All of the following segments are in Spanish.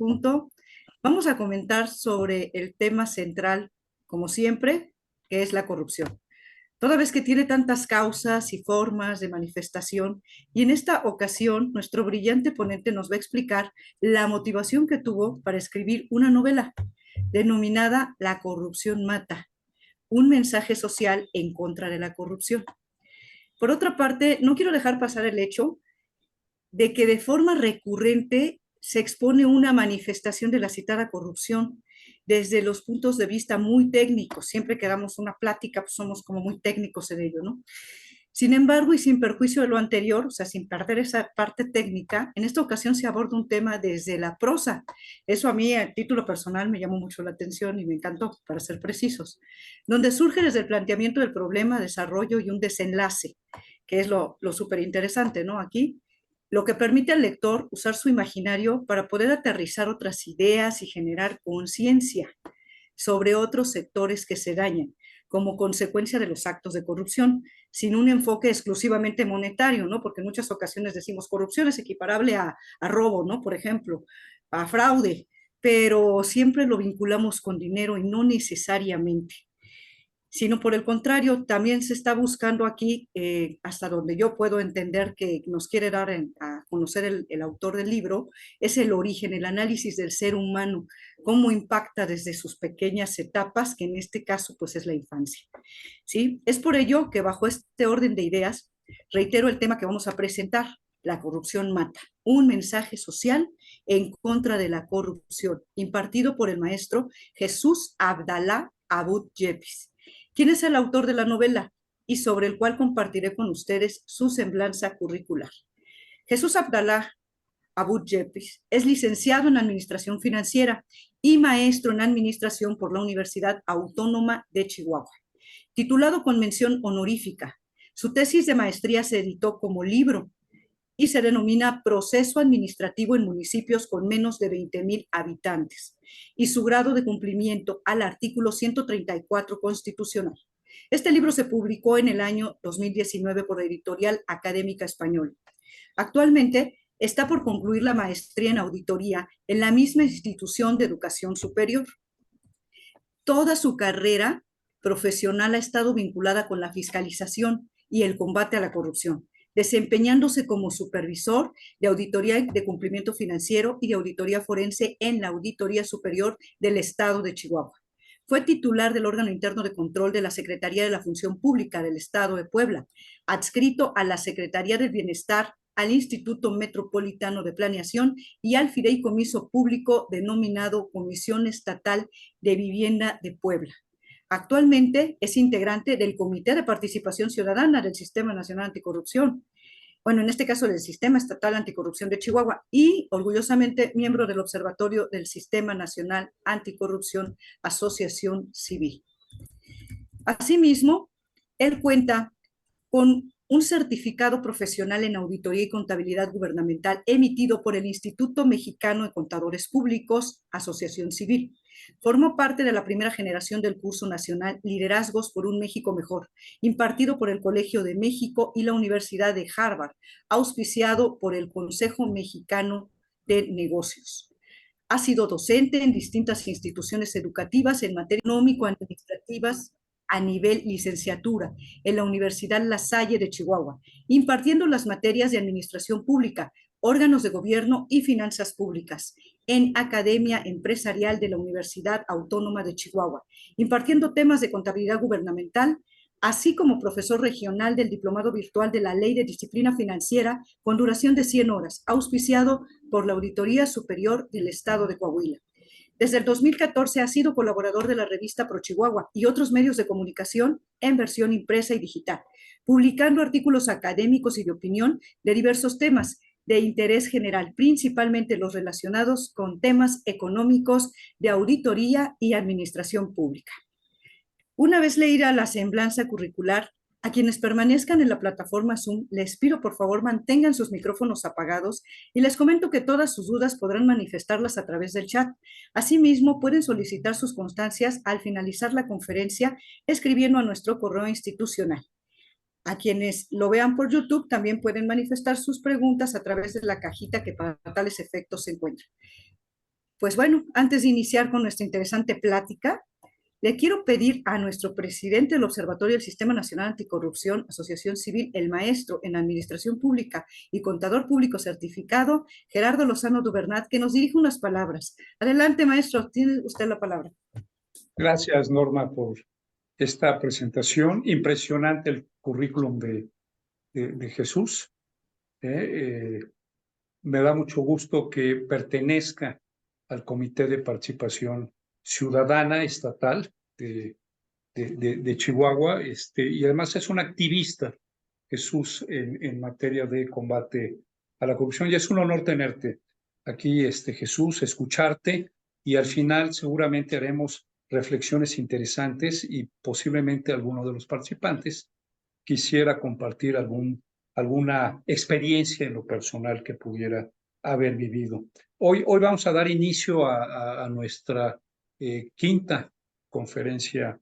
punto, vamos a comentar sobre el tema central, como siempre, que es la corrupción. Toda vez que tiene tantas causas y formas de manifestación, y en esta ocasión nuestro brillante ponente nos va a explicar la motivación que tuvo para escribir una novela denominada La corrupción mata, un mensaje social en contra de la corrupción. Por otra parte, no quiero dejar pasar el hecho de que de forma recurrente se expone una manifestación de la citada corrupción desde los puntos de vista muy técnicos. Siempre que damos una plática, pues somos como muy técnicos en ello, ¿no? Sin embargo, y sin perjuicio de lo anterior, o sea, sin perder esa parte técnica, en esta ocasión se aborda un tema desde la prosa. Eso a mí, a título personal, me llamó mucho la atención y me encantó, para ser precisos, donde surge desde el planteamiento del problema, desarrollo y un desenlace, que es lo súper interesante, ¿no? Aquí, lo que permite al lector usar su imaginario para poder aterrizar otras ideas y generar conciencia sobre otros sectores que se dañan como consecuencia de los actos de corrupción, sin un enfoque exclusivamente monetario, ¿no? Porque en muchas ocasiones decimos corrupción es equiparable a robo, ¿no? Por ejemplo, a fraude, pero siempre lo vinculamos con dinero y no necesariamente, sino por el contrario, también se está buscando aquí, hasta donde yo puedo entender que nos quiere dar a conocer el autor del libro, es el origen, el análisis del ser humano, cómo impacta desde sus pequeñas etapas, que en este caso pues es la infancia. ¿Sí? Es por ello que bajo este orden de ideas, reitero el tema que vamos a presentar, la corrupción mata, un mensaje social en contra de la corrupción, impartido por el maestro Jesús Abdalá Abud Yepes, quien es el autor de la novela y sobre el cual compartiré con ustedes su semblanza curricular. Jesús Abdalá Abud Yepes es licenciado en Administración Financiera y maestro en Administración por la Universidad Autónoma de Chihuahua, titulado con mención honorífica. Su tesis de maestría se editó como libro y se denomina Proceso Administrativo en Municipios con menos de 20,000 habitantes, y su grado de cumplimiento al artículo 134 constitucional. Este libro se publicó en el año 2019 por la Editorial Académica Española. Actualmente está por concluir la maestría en auditoría en la misma institución de educación superior. Toda su carrera profesional ha estado vinculada con la fiscalización y el combate a la corrupción, desempeñándose como supervisor de auditoría de cumplimiento financiero y de auditoría forense en la Auditoría Superior del Estado de Chihuahua. Fue titular del órgano interno de control de la Secretaría de la Función Pública del Estado de Puebla, adscrito a la Secretaría del Bienestar, al Instituto Metropolitano de Planeación y al fideicomiso público denominado Comisión Estatal de Vivienda de Puebla. Actualmente es integrante del Comité de Participación Ciudadana del Sistema Nacional Anticorrupción, bueno, en este caso del Sistema Estatal Anticorrupción de Chihuahua, y orgullosamente miembro del Observatorio del Sistema Nacional Anticorrupción, Asociación Civil. Asimismo, él cuenta con un certificado profesional en auditoría y contabilidad gubernamental emitido por el Instituto Mexicano de Contadores Públicos, Asociación Civil. Formó parte de la primera generación del curso nacional Liderazgos por un México Mejor, impartido por el Colegio de México y la Universidad de Harvard, auspiciado por el Consejo Mexicano de Negocios. Ha sido docente en distintas instituciones educativas en materia económico-administrativas a nivel licenciatura en la Universidad La Salle de Chihuahua, impartiendo las materias de administración pública, órganos de gobierno y finanzas públicas en Academia Empresarial de la Universidad Autónoma de Chihuahua, impartiendo temas de contabilidad gubernamental, así como profesor regional del Diplomado Virtual de la Ley de Disciplina Financiera con duración de 100 horas, auspiciado por la Auditoría Superior del Estado de Coahuila. Desde el 2014 ha sido colaborador de la revista Pro Chihuahua y otros medios de comunicación en versión impresa y digital, publicando artículos académicos y de opinión de diversos temas de interés general, principalmente los relacionados con temas económicos de auditoría y administración pública. Una vez leída la semblanza curricular, a quienes permanezcan en la plataforma Zoom, les pido por favor mantengan sus micrófonos apagados y les comento que todas sus dudas podrán manifestarlas a través del chat. Asimismo, pueden solicitar sus constancias al finalizar la conferencia escribiendo a nuestro correo institucional. A quienes lo vean por YouTube también pueden manifestar sus preguntas a través de la cajita que para tales efectos se encuentra. Pues bueno, antes de iniciar con nuestra interesante plática, le quiero pedir a nuestro presidente del Observatorio del Sistema Nacional Anticorrupción, Asociación Civil, el maestro en Administración Pública y contador público certificado, Gerardo Lozano Dubernat, que nos dirija unas palabras. Adelante, maestro, tiene usted la palabra. Gracias, Norma, por esta presentación. Impresionante el currículum de Jesús. Me da mucho gusto que pertenezca al Comité de Participación Ciudadana Estatal de Chihuahua, y además es un activista, Jesús, en materia de combate a la corrupción. Y es un honor tenerte aquí, Jesús, escucharte, y al final seguramente haremos reflexiones interesantes y posiblemente alguno de los participantes quisiera compartir alguna experiencia en lo personal que pudiera haber vivido. Hoy vamos a dar inicio a nuestra quinta conferencia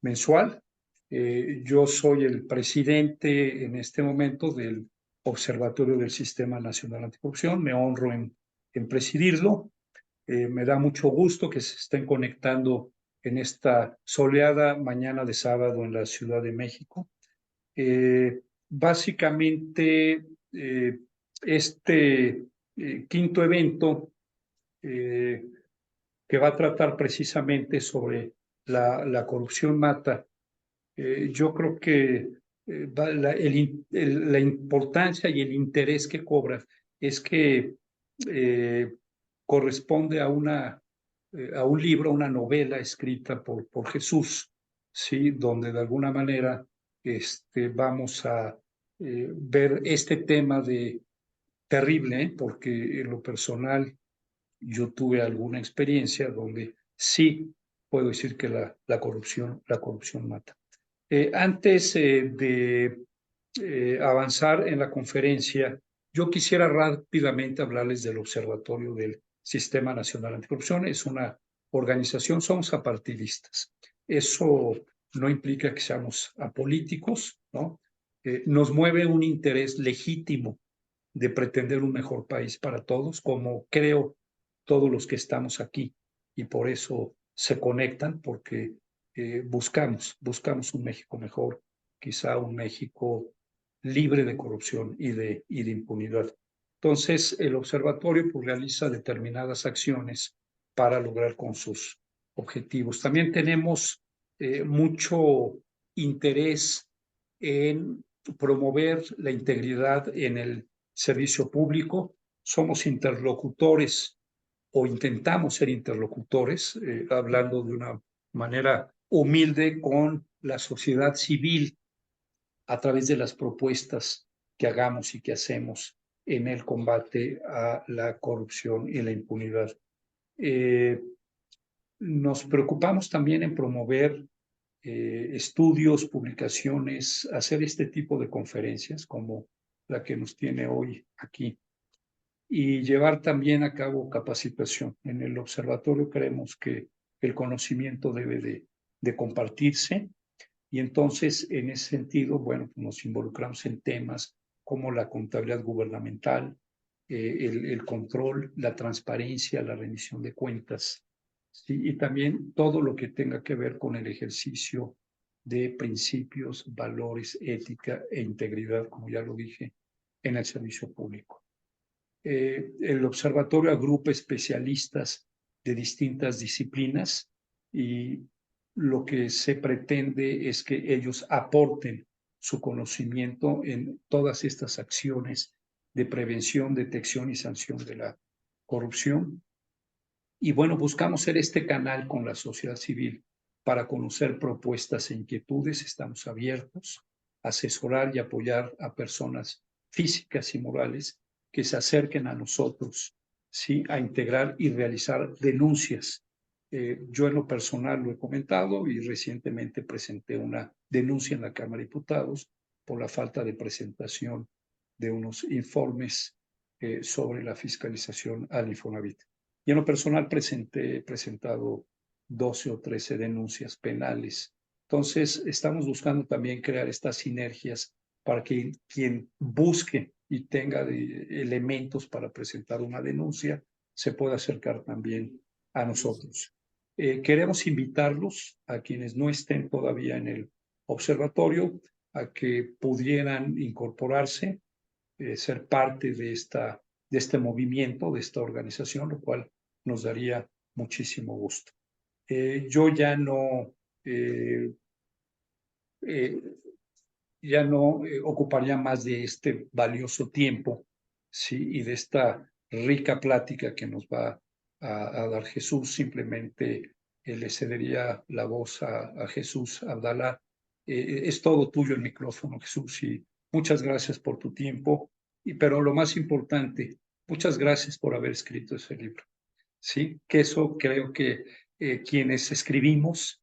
mensual. Yo soy el presidente en este momento del Observatorio del Sistema Nacional Anticorrupción. Me honro en presidirlo. Me da mucho gusto que se estén conectando en esta soleada mañana de sábado en la Ciudad de México. Básicamente, este quinto evento que va a tratar precisamente sobre la corrupción mata, yo creo que la importancia y el interés que cobra es que corresponde a un libro, una novela escrita por Jesús, ¿sí? Donde de alguna manera vamos a ver este tema terrible, porque en lo personal yo tuve alguna experiencia donde sí puedo decir que la corrupción mata. Antes de avanzar en la conferencia, yo quisiera rápidamente hablarles del Observatorio del Sistema Nacional Anticorrupción. Es una organización, somos apartidistas. Eso no implica que seamos apolíticos, ¿no? Nos mueve un interés legítimo de pretender un mejor país para todos, como creo todos los que estamos aquí, y por eso se conectan, porque buscamos un México mejor, quizá un México libre de corrupción y de impunidad. Entonces, el observatorio pues, realiza determinadas acciones para lograr con sus objetivos. También tenemos mucho interés en promover la integridad en el servicio público. Somos interlocutores o intentamos ser interlocutores, hablando de una manera humilde con la sociedad civil a través de las propuestas que hagamos y que hacemos en el combate a la corrupción y la impunidad. Nos preocupamos también en promover estudios, publicaciones, hacer este tipo de conferencias como la que nos tiene hoy aquí, y llevar también a cabo capacitación. En el observatorio creemos que el conocimiento debe de compartirse, y entonces en ese sentido, bueno, nos involucramos en temas como la contabilidad gubernamental, el control, la transparencia, la rendición de cuentas, ¿sí? Y también todo lo que tenga que ver con el ejercicio de principios, valores, ética e integridad, como ya lo dije, en el servicio público. El observatorio agrupa especialistas de distintas disciplinas, y lo que se pretende es que ellos aporten su conocimiento en todas estas acciones de prevención, detección y sanción de la corrupción. Y bueno, buscamos ser este canal con la sociedad civil para conocer propuestas e inquietudes. Estamos abiertos a asesorar y apoyar a personas físicas y morales que se acerquen a nosotros, ¿sí? A integrar y realizar denuncias. Yo en lo personal lo he comentado y recientemente presenté una denuncia en la Cámara de Diputados por la falta de presentación de unos informes sobre la fiscalización al Infonavit. Y en lo personal he presentado 12 o 13 denuncias penales. Entonces, estamos buscando también crear estas sinergias para que quien busque y tenga elementos para presentar una denuncia se pueda acercar también a nosotros. Queremos invitarlos a quienes no estén todavía en el observatorio a que pudieran incorporarse, ser parte de este movimiento, de esta organización, lo cual nos daría muchísimo gusto. Yo eh, eh, ya no ocuparía más de este valioso tiempo, ¿sí? Y de esta rica plática que nos va a dar Jesús. Simplemente le cedería la voz a Jesús. Abdala, es todo tuyo el micrófono, Jesús, y muchas gracias por tu tiempo, pero lo más importante, muchas gracias por haber escrito ese libro, ¿sí? Que eso creo que quienes escribimos,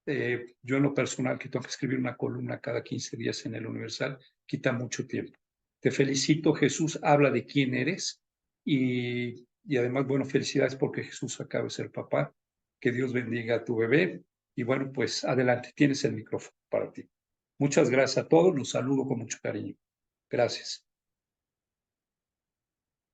yo en lo personal que tengo que escribir una columna cada 15 días en el Universal, quita mucho tiempo. Te felicito, Jesús, habla de quién eres y además, bueno, felicidades porque Jesús acaba de ser papá. Que Dios bendiga a tu bebé y bueno, pues adelante, tienes el micrófono para ti. Muchas gracias a todos, los saludo con mucho cariño. Gracias.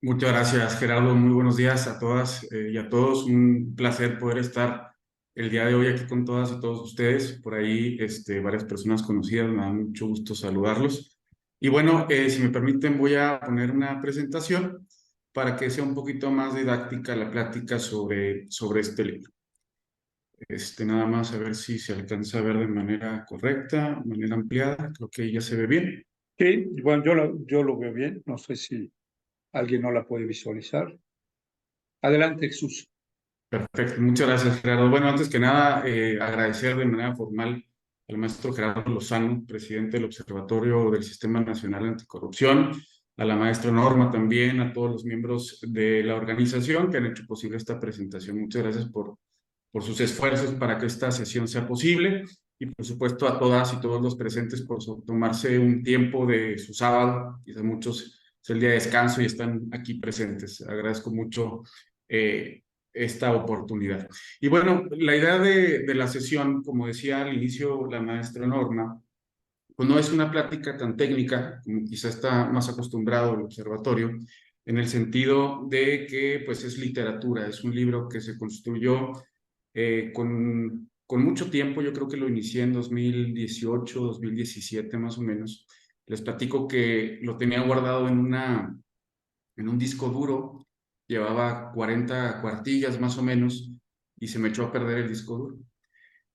Muchas gracias, Gerardo. Muy buenos días a todas y a todos. Un placer poder estar el día de hoy aquí con todas y todos ustedes. Por ahí, varias personas conocidas, me da mucho gusto saludarlos. Y bueno, si me permiten, voy a poner una presentación para que sea un poquito más didáctica la plática sobre este libro. Nada más a ver si se alcanza a ver de manera correcta, de manera ampliada. Creo que ya se ve bien. Sí, bueno, yo lo veo bien. No sé si alguien no la puede visualizar. Adelante, Jesús. Perfecto, muchas gracias, Gerardo. Bueno, antes que nada, agradecer de manera formal al maestro Gerardo Lozano, presidente del Observatorio del Sistema Nacional Anticorrupción, a la maestra Norma también, a todos los miembros de la organización que han hecho posible esta presentación. Muchas gracias por sus esfuerzos para que esta sesión sea posible y por supuesto a todas y todos los presentes por tomarse un tiempo de su sábado, quizá muchos es el día de descanso y están aquí presentes. Agradezco mucho esta oportunidad. Y bueno, la idea de la sesión, como decía al inicio la maestra Norma, pues no es una plática tan técnica como quizá está más acostumbrado el observatorio, en el sentido de que pues es literatura, es un libro que se construyó con mucho tiempo. Yo creo que lo inicié en 2018, 2017 más o menos. Les platico que lo tenía guardado en un disco duro, llevaba 40 cuartillas más o menos y se me echó a perder el disco duro.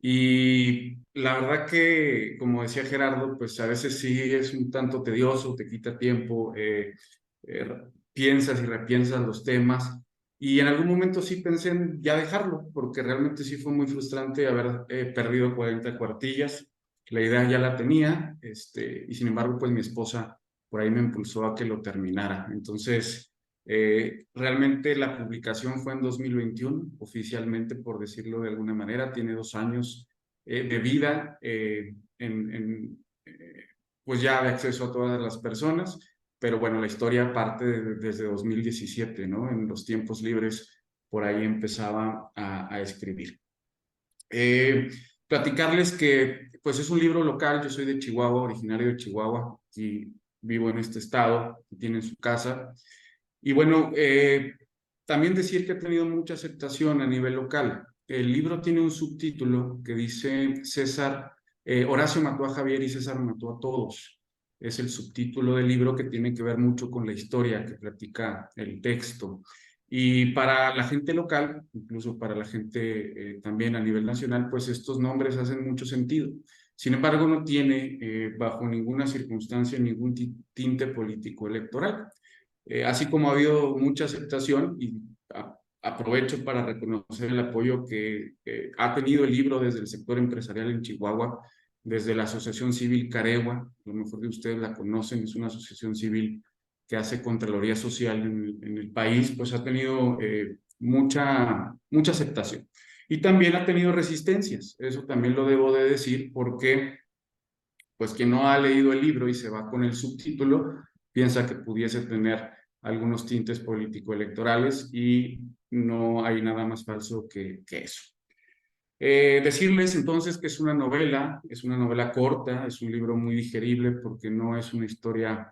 Y la verdad que, como decía Gerardo, pues a veces sí es un tanto tedioso, te quita tiempo, eh, piensas y repiensas los temas. Y en algún momento sí pensé en ya dejarlo, porque realmente sí fue muy frustrante haber perdido 40 cuartillas. La idea ya la tenía, y sin embargo, pues mi esposa por ahí me impulsó a que lo terminara. Entonces, realmente la publicación fue en 2021, oficialmente, por decirlo de alguna manera. Tiene 2 años de vida, pues ya de acceso a todas las personas, pero bueno, la historia parte desde 2017, ¿no? En los tiempos libres, por ahí empezaba a escribir. Platicarles que pues es un libro local. Yo soy de Chihuahua, originario de Chihuahua, y vivo en este estado, y tienen su casa. Y bueno, también decir que ha tenido mucha aceptación a nivel local. El libro tiene un subtítulo que dice Horacio mató a Javier y César mató a todos. Es el subtítulo del libro, que tiene que ver mucho con la historia que platica el texto. Y para la gente local, incluso para la gente también a nivel nacional, pues estos nombres hacen mucho sentido. Sin embargo, no tiene bajo ninguna circunstancia ningún tinte político electoral. Así como ha habido mucha aceptación, y aprovecho para reconocer el apoyo que ha tenido el libro desde el sector empresarial en Chihuahua, desde la Asociación Civil Caregua. A lo mejor de ustedes la conocen, es una asociación civil que hace Contraloría Social en el país. Pues ha tenido mucha aceptación. Y también ha tenido resistencias, eso también lo debo de decir, porque pues quien no ha leído el libro y se va con el subtítulo, piensa que pudiese tener algunos tintes político-electorales, y no hay nada más falso que eso. Decirles entonces que es una novela corta, es un libro muy digerible porque no es una historia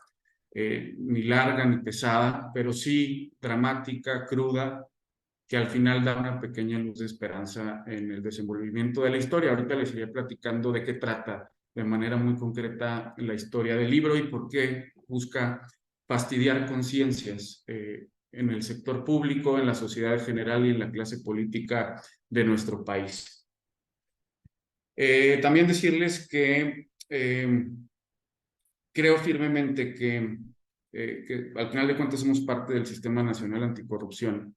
ni larga ni pesada, pero sí dramática, cruda, que al final da una pequeña luz de esperanza en el desenvolvimiento de la historia. Ahorita les iré platicando de qué trata de manera muy concreta la historia del libro y por qué busca fastidiar conciencias en el sector público, en la sociedad en general y en la clase política de nuestro país. También decirles que creo firmemente que al final de cuentas somos parte del Sistema Nacional Anticorrupción.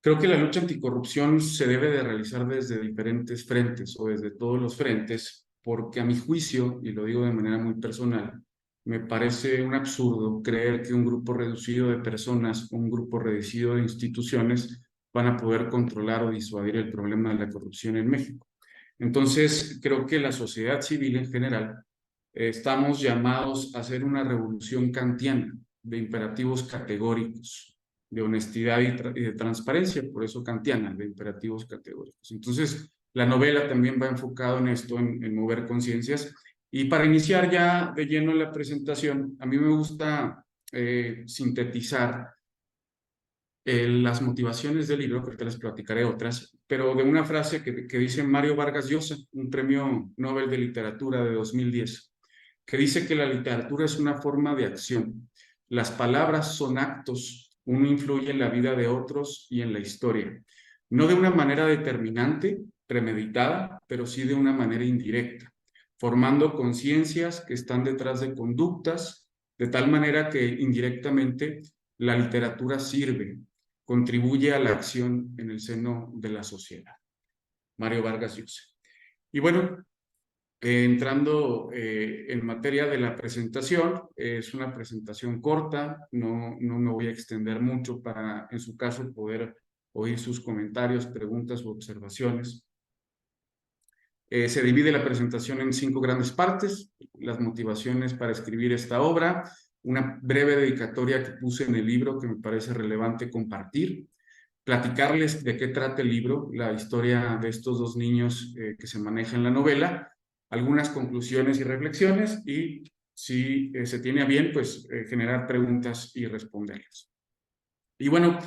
Creo que la lucha anticorrupción se debe de realizar desde diferentes frentes o desde todos los frentes, porque a mi juicio, y lo digo de manera muy personal, me parece un absurdo creer que un grupo reducido de personas o un grupo reducido de instituciones van a poder controlar o disuadir el problema de la corrupción en México. Entonces, creo que la sociedad civil en general estamos llamados a hacer una revolución kantiana de imperativos categóricos, de honestidad y de transparencia, por eso kantiana, de imperativos categóricos. Entonces, la novela también va enfocado en esto, en mover conciencias. Y para iniciar ya de lleno la presentación, a mí me gusta sintetizar las motivaciones del libro, que ahorita les platicaré otras, pero de una frase que dice Mario Vargas Llosa, un premio Nobel de Literatura de 2010, que dice que la literatura es una forma de acción. Las palabras son actos, uno influye en la vida de otros y en la historia. No de una manera determinante, premeditada, pero sí de una manera indirecta, formando conciencias que están detrás de conductas, de tal manera que indirectamente la literatura sirve, contribuye a la acción en el seno de la sociedad. Mario Vargas Llosa. Y bueno, entrando en materia de la presentación, es una presentación corta, no me voy a extender mucho para, en su caso, poder oír sus comentarios, preguntas u observaciones. Se divide la presentación en 5 grandes partes: las motivaciones para escribir esta obra, una breve dedicatoria que puse en el libro que me parece relevante compartir, platicarles de qué trata el libro, la historia de estos 2 niños que se maneja en la novela, algunas conclusiones y reflexiones, y si se tiene a bien, pues generar preguntas y responderlas. Y bueno,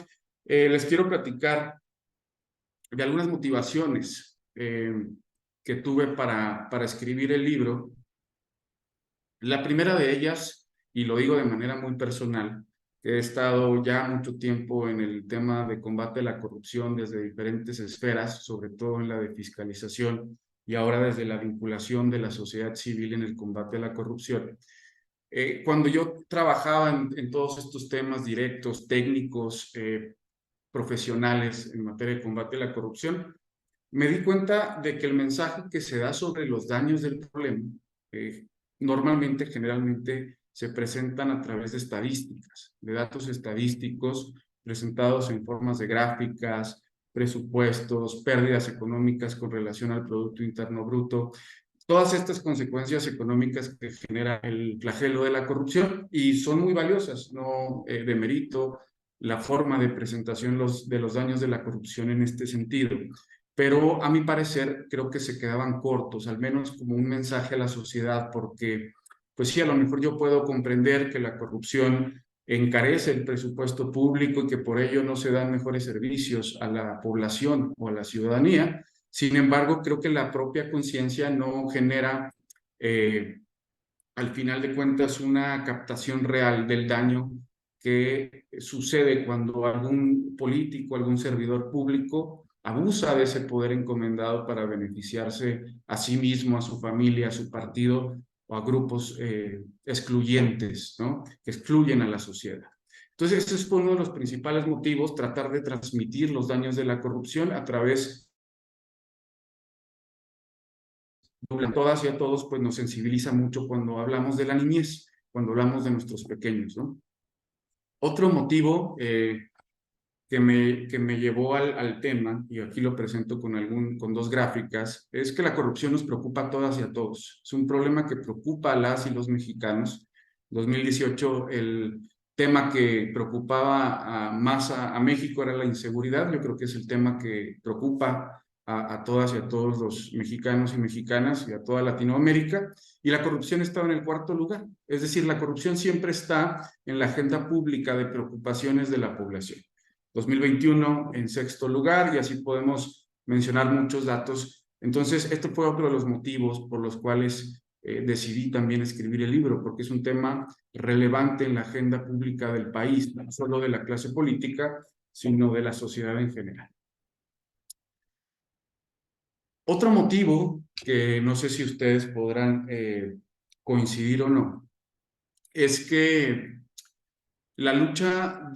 les quiero platicar de algunas motivaciones que tuve para escribir el libro. La primera de ellas, y lo digo de manera muy personal, que he estado ya mucho tiempo en el tema de combate a la corrupción desde diferentes esferas, sobre todo en la de fiscalización y ahora desde la vinculación de la sociedad civil en el combate a la corrupción. Cuando yo trabajaba en todos estos temas directos, técnicos, profesionales en materia de combate a la corrupción, me di cuenta de que el mensaje que se da sobre los daños del problema normalmente, generalmente, se presentan a través de estadísticas, de datos estadísticos presentados en formas de gráficas, presupuestos, pérdidas económicas con relación al Producto Interno Bruto, todas estas consecuencias económicas que genera el flagelo de la corrupción, y son muy valiosas, no demerito la forma de presentación de los daños de la corrupción en este sentido. Pero a mi parecer creo que se quedaban cortos, al menos como un mensaje a la sociedad, porque pues sí, a lo mejor yo puedo comprender que la corrupción encarece el presupuesto público y que por ello no se dan mejores servicios a la población o a la ciudadanía. Sin embargo, creo que la propia conciencia no genera, al final de cuentas, una captación real del daño que sucede cuando algún político, algún servidor público abusa de ese poder encomendado para beneficiarse a sí mismo, a su familia, a su partido o a grupos excluyentes, ¿no? Que excluyen a la sociedad. Entonces, ese es uno de los principales motivos, tratar de transmitir los daños de la corrupción a través a todas y a todos, pues nos sensibiliza mucho cuando hablamos de la niñez, cuando hablamos de nuestros pequeños, ¿no? Otro motivo que me llevó al tema, y aquí lo presento con 2 gráficas, es que la corrupción nos preocupa a todas y a todos. Es un problema que preocupa a las y los mexicanos. En 2018, el tema que preocupaba más a México era la inseguridad. Yo creo que es el tema que preocupa a todas y a todos los mexicanos y mexicanas y a toda Latinoamérica, y la corrupción estaba en el 4º lugar. Es decir, la corrupción siempre está en la agenda pública de preocupaciones de la población. 2021 en sexto lugar, y así podemos mencionar muchos datos. Entonces, este fue otro de los motivos por los cuales decidí también escribir el libro, porque es un tema relevante en la agenda pública del país, no solo de la clase política, sino de la sociedad en general. Otro motivo, que no sé si ustedes podrán coincidir o no, es que la lucha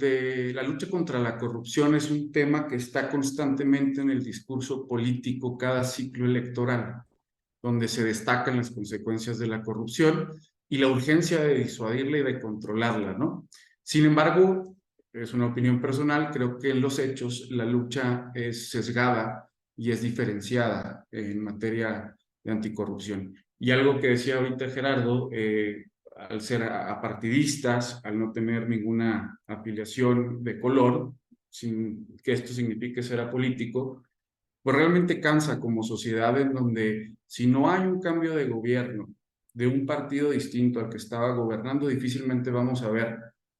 contra la corrupción es un tema que está constantemente en el discurso político cada ciclo electoral, donde se destacan las consecuencias de la corrupción y la urgencia de disuadirla y de controlarla, ¿no? Sin embargo, es una opinión personal, creo que en los hechos la lucha es sesgada y es diferenciada en materia de anticorrupción. Y algo que decía ahorita Gerardo, al ser apartidistas, al no tener ninguna afiliación de color, sin que esto signifique ser apolítico, pues realmente cansa como sociedad, en donde si no hay un cambio de gobierno de un partido distinto al que estaba gobernando, difícilmente vamos a ver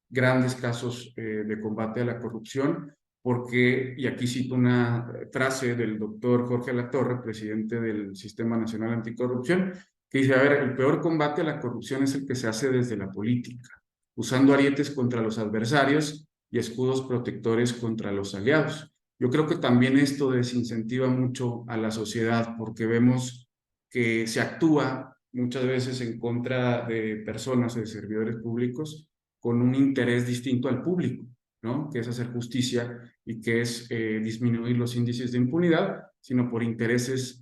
grandes casos de combate a la corrupción, porque, y aquí cito una frase del doctor Jorge Alatorre, presidente del Sistema Nacional Anticorrupción, que dice, a ver, el peor combate a la corrupción es el que se hace desde la política, usando arietes contra los adversarios y escudos protectores contra los aliados. Yo creo que también esto desincentiva mucho a la sociedad, porque vemos que se actúa muchas veces en contra de personas o de servidores públicos con un interés distinto al público, ¿no? Que es hacer justicia y que es disminuir los índices de impunidad, sino por intereses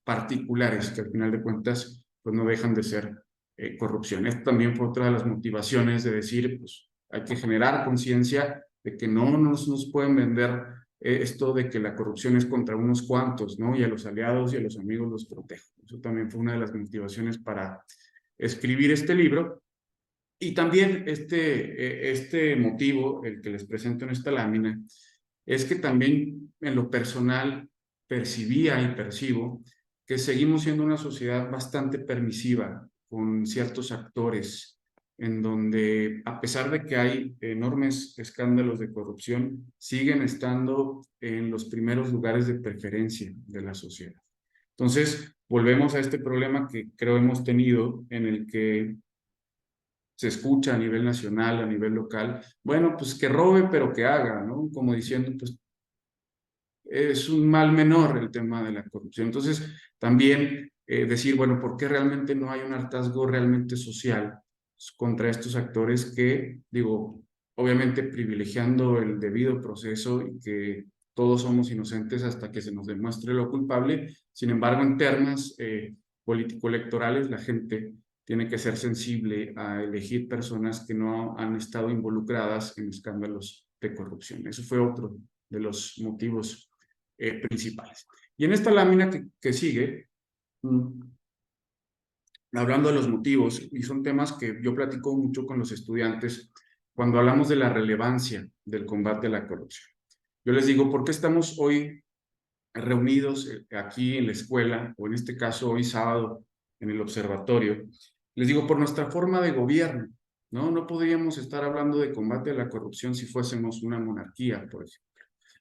particulares que al final de cuentas pues no dejan de ser corrupción. Esto también fue otra de las motivaciones de decir, pues hay que generar conciencia de que no nos pueden vender esto de que la corrupción es contra unos cuantos, ¿no? Y a los aliados y a los amigos los protejo. Eso también fue una de las motivaciones para escribir este libro. Y también este motivo, el que les presento en esta lámina, es que también en lo personal percibía y percibo que seguimos siendo una sociedad bastante permisiva con ciertos actores, en donde a pesar de que hay enormes escándalos de corrupción, siguen estando en los primeros lugares de preferencia de la sociedad. Entonces, volvemos a este problema que creo hemos tenido, en el que se escucha a nivel nacional, a nivel local, bueno, pues que robe, pero que haga, ¿no? Como diciendo, pues es un mal menor el tema de la corrupción. Entonces, también decir, bueno, ¿por qué realmente no hay un hartazgo realmente social contra estos actores que, digo, obviamente privilegiando el debido proceso y que todos somos inocentes hasta que se nos demuestre lo culpable? Sin embargo, en temas político-electorales, la gente tiene que ser sensible a elegir personas que no han estado involucradas en escándalos de corrupción. Eso fue otro de los motivos principales. Y en esta lámina que sigue, hablando de los motivos, y son temas que yo platico mucho con los estudiantes cuando hablamos de la relevancia del combate a la corrupción. Yo les digo, ¿por qué estamos hoy reunidos aquí en la escuela, o en este caso hoy sábado en el observatorio? Les digo, por nuestra forma de gobierno, ¿no? No podríamos estar hablando de combate a la corrupción si fuésemos una monarquía, por ejemplo.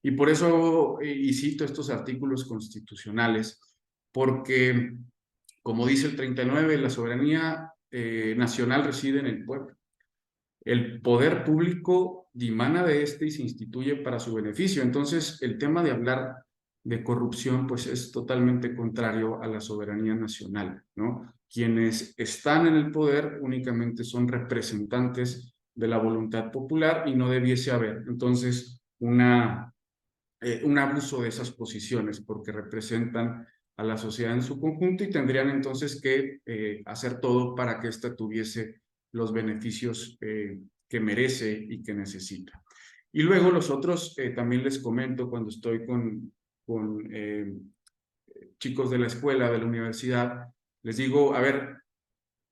Y por eso, y cito estos artículos constitucionales, porque, como dice el 39, la soberanía nacional reside en el pueblo. El poder público dimana de este y se instituye para su beneficio. Entonces, el tema de hablar de corrupción, pues es totalmente contrario a la soberanía nacional, ¿no? Quienes están en el poder únicamente son representantes de la voluntad popular y no debiese haber, entonces, un abuso de esas posiciones, porque representan a la sociedad en su conjunto y tendrían entonces que hacer todo para que ésta tuviese los beneficios que merece y que necesita. Y luego los otros, también les comento cuando estoy con chicos de la escuela, de la universidad, les digo, a ver,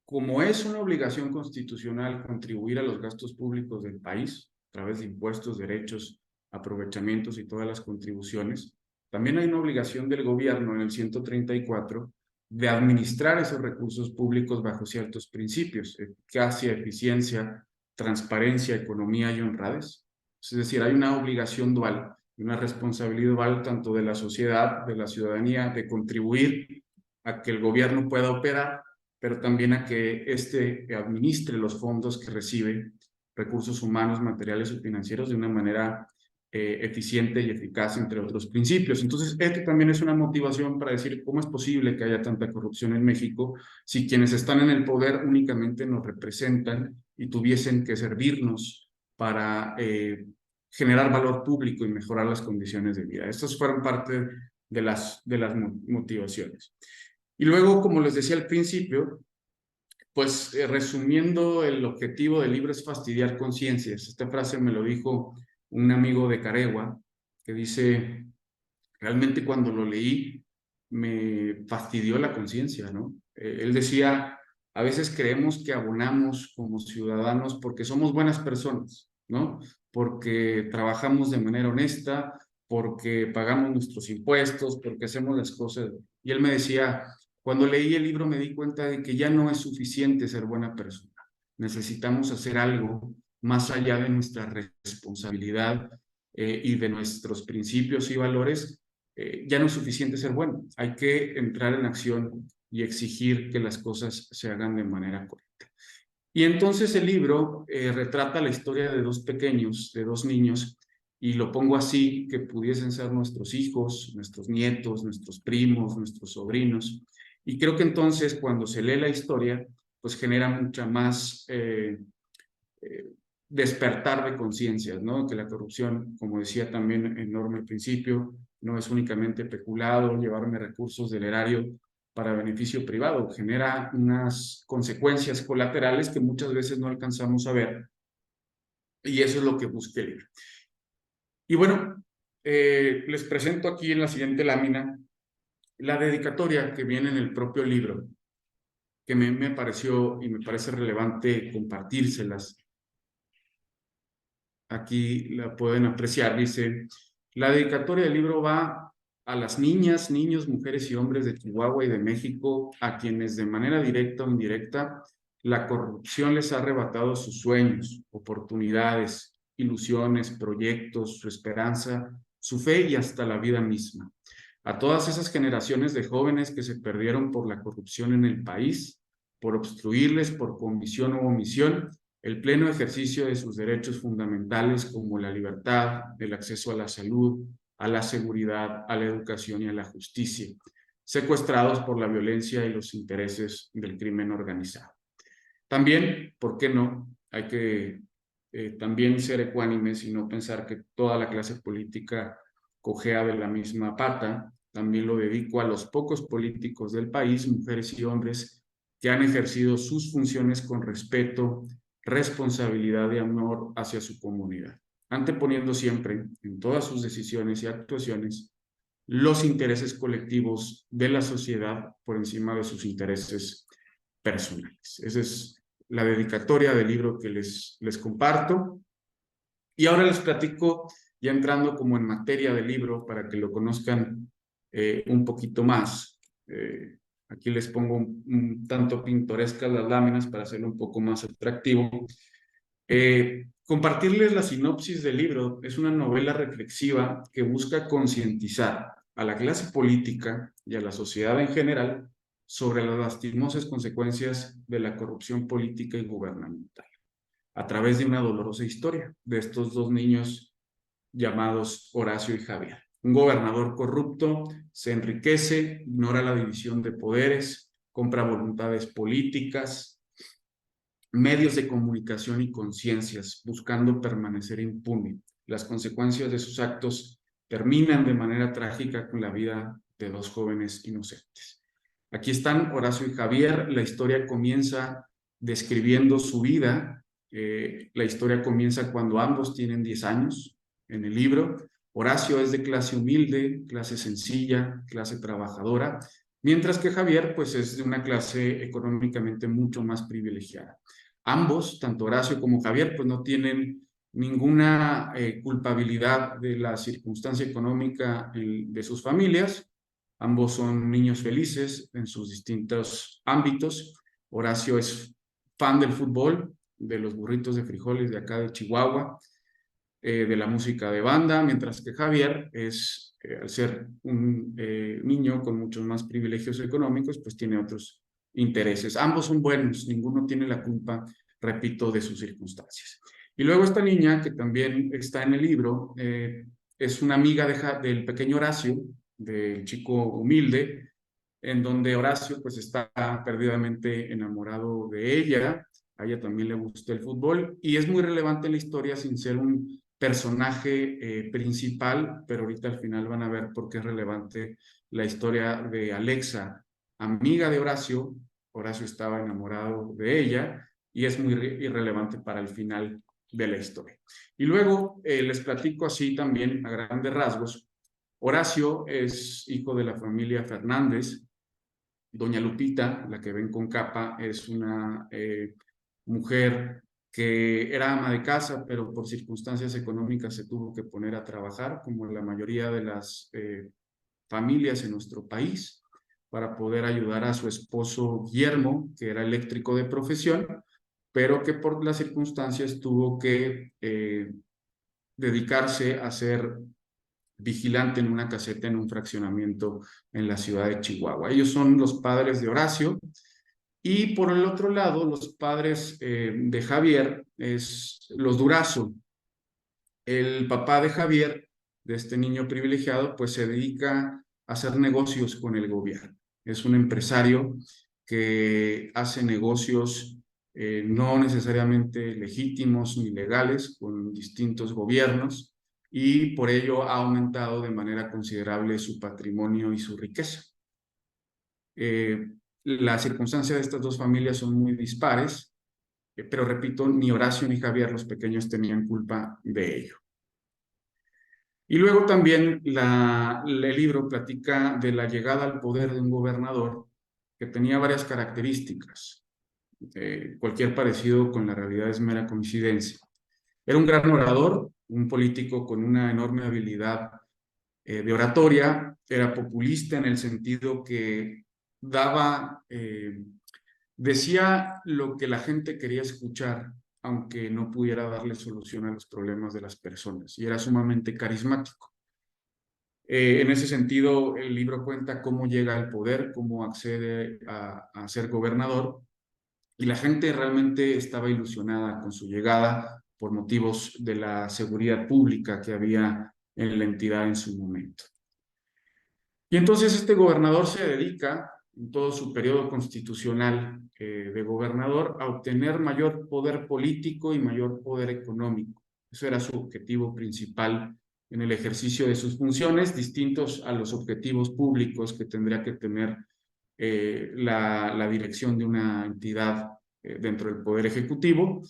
como es una obligación constitucional contribuir a los gastos públicos del país a través de impuestos, derechos, aprovechamientos y todas las contribuciones, también hay una obligación del gobierno en el 134 de administrar esos recursos públicos bajo ciertos principios: eficacia, eficiencia, transparencia, economía y honradez. O Es decir, hay una obligación dual, una responsabilidad dual tanto de la sociedad, de la ciudadanía, de contribuir a que el gobierno pueda operar, pero también a que éste administre los fondos que recibe, recursos humanos, materiales o financieros, de una manera eficiente y eficaz, entre otros principios. Entonces, esto también es una motivación para decir cómo es posible que haya tanta corrupción en México si quienes están en el poder únicamente nos representan y tuviesen que servirnos para generar valor público y mejorar las condiciones de vida. Estas fueron parte de las motivaciones. Y luego, como les decía al principio, pues resumiendo, el objetivo del libro es fastidiar conciencias. Esta frase me lo dijo un amigo de Caregua, que dice, realmente cuando lo leí me fastidió la conciencia, ¿no? Él decía, a veces creemos que abonamos como ciudadanos porque somos buenas personas, ¿no? Porque trabajamos de manera honesta, porque pagamos nuestros impuestos, porque hacemos las cosas. Y él me decía, cuando leí el libro me di cuenta de que ya no es suficiente ser buena persona. Necesitamos hacer algo más allá de nuestra responsabilidad y de nuestros principios y valores. Ya no es suficiente ser bueno. Hay que entrar en acción y exigir que las cosas se hagan de manera correcta. Y entonces el libro retrata la historia de dos pequeños, de dos niños, y lo pongo así, que pudiesen ser nuestros hijos, nuestros nietos, nuestros primos, nuestros sobrinos. Y creo que entonces cuando se lee la historia, pues genera mucha más despertar de conciencias, ¿no? Que la corrupción, como decía también en Norma al principio, no es únicamente peculado, llevarme recursos del erario para beneficio privado, genera unas consecuencias colaterales que muchas veces no alcanzamos a ver, y eso es lo que busqué leer. Y bueno, les presento aquí en la siguiente lámina la dedicatoria que viene en el propio libro, que me pareció y me parece relevante compartírselas. Aquí la pueden apreciar, dice, la dedicatoria del libro va a las niñas, niños, mujeres y hombres de Chihuahua y de México, a quienes de manera directa o indirecta la corrupción les ha arrebatado sus sueños, oportunidades, ilusiones, proyectos, su esperanza, su fe y hasta la vida misma. A todas esas generaciones de jóvenes que se perdieron por la corrupción en el país, por obstruirles por comisión u omisión el pleno ejercicio de sus derechos fundamentales como la libertad, el acceso a la salud, a la seguridad, a la educación y a la justicia, secuestrados por la violencia y los intereses del crimen organizado. También, ¿por qué no? Hay que también ser ecuánimes y no pensar que toda la clase política cojea de la misma pata. También lo dedico a los pocos políticos del país, mujeres y hombres, que han ejercido sus funciones con respeto, responsabilidad y amor hacia su comunidad, anteponiendo siempre en todas sus decisiones y actuaciones los intereses colectivos de la sociedad por encima de sus intereses personales. Esa es la dedicatoria del libro que les comparto. Y ahora les platico, ya entrando como en materia del libro, para que lo conozcan un poquito más. Aquí les pongo un tanto pintorescas las láminas para hacerlo un poco más atractivo. Compartirles la sinopsis del libro. Es una novela reflexiva que busca concientizar a la clase política y a la sociedad en general sobre las lastimosas consecuencias de la corrupción política y gubernamental, a través de una dolorosa historia de estos dos niños llamados Horacio y Javier. Un gobernador corrupto se enriquece, ignora la división de poderes, compra voluntades políticas, medios de comunicación y conciencias, buscando permanecer impune. Las consecuencias de sus actos terminan de manera trágica con la vida de dos jóvenes inocentes. Aquí están Horacio y Javier. La historia comienza describiendo su vida. La historia comienza cuando ambos tienen 10 años en el libro. Horacio es de clase humilde, clase sencilla, clase trabajadora, mientras que Javier pues es de una clase económicamente mucho más privilegiada. Ambos, tanto Horacio como Javier, pues no tienen ninguna culpabilidad de la circunstancia económica de sus familias. Ambos son niños felices en sus distintos ámbitos. Horacio es fan del fútbol, de los burritos de frijoles de acá de Chihuahua. de la música de banda, mientras que Javier es, al ser un niño con muchos más privilegios económicos, pues tiene otros intereses. Ambos son buenos, ninguno tiene la culpa, repito, de sus circunstancias. Y luego esta niña, que también está en el libro, es una amiga del pequeño Horacio, del chico humilde, en donde Horacio pues está perdidamente enamorado de ella. A ella también le gusta el fútbol y es muy relevante en la historia sin ser un personaje principal, pero ahorita al final van a ver por qué es relevante la historia de Alexa, amiga de Horacio. Horacio estaba enamorado de ella y es muy irrelevante para el final de la historia. Y luego les platico así también a grandes rasgos. Horacio es hijo de la familia Fernández. Doña Lupita, la que ven con capa, es una mujer que era ama de casa, pero por circunstancias económicas se tuvo que poner a trabajar, como la mayoría de las familias en nuestro país, para poder ayudar a su esposo Guillermo, que era eléctrico de profesión, pero que por las circunstancias tuvo que dedicarse a ser vigilante en una caseta en un fraccionamiento en la ciudad de Chihuahua. Ellos son los padres de Horacio. Y por el otro lado, los padres de Javier es los Durazo. El papá de Javier, de este niño privilegiado, pues se dedica a hacer negocios con el gobierno. Es un empresario que hace negocios no necesariamente legítimos ni legales con distintos gobiernos y por ello ha aumentado de manera considerable su patrimonio y su riqueza. Las circunstancias de estas dos familias son muy dispares, pero repito, ni Horacio ni Javier, los pequeños, tenían culpa de ello. Y luego también el libro platica de la llegada al poder de un gobernador que tenía varias características. Cualquier parecido con la realidad es mera coincidencia. Era un gran orador, un político con una enorme habilidad de oratoria, era populista en el sentido que decía lo que la gente quería escuchar, aunque no pudiera darle solución a los problemas de las personas, y era sumamente carismático. En ese sentido, el libro cuenta cómo llega al poder, cómo accede a ser gobernador, y la gente realmente estaba ilusionada con su llegada por motivos de la seguridad pública que había en la entidad en su momento. Y entonces este gobernador se dedica, en todo su periodo constitucional de gobernador, a obtener mayor poder político y mayor poder económico. Eso era su objetivo principal en el ejercicio de sus funciones, distintos a los objetivos públicos que tendría que tener la dirección de una entidad dentro del Poder Ejecutivo.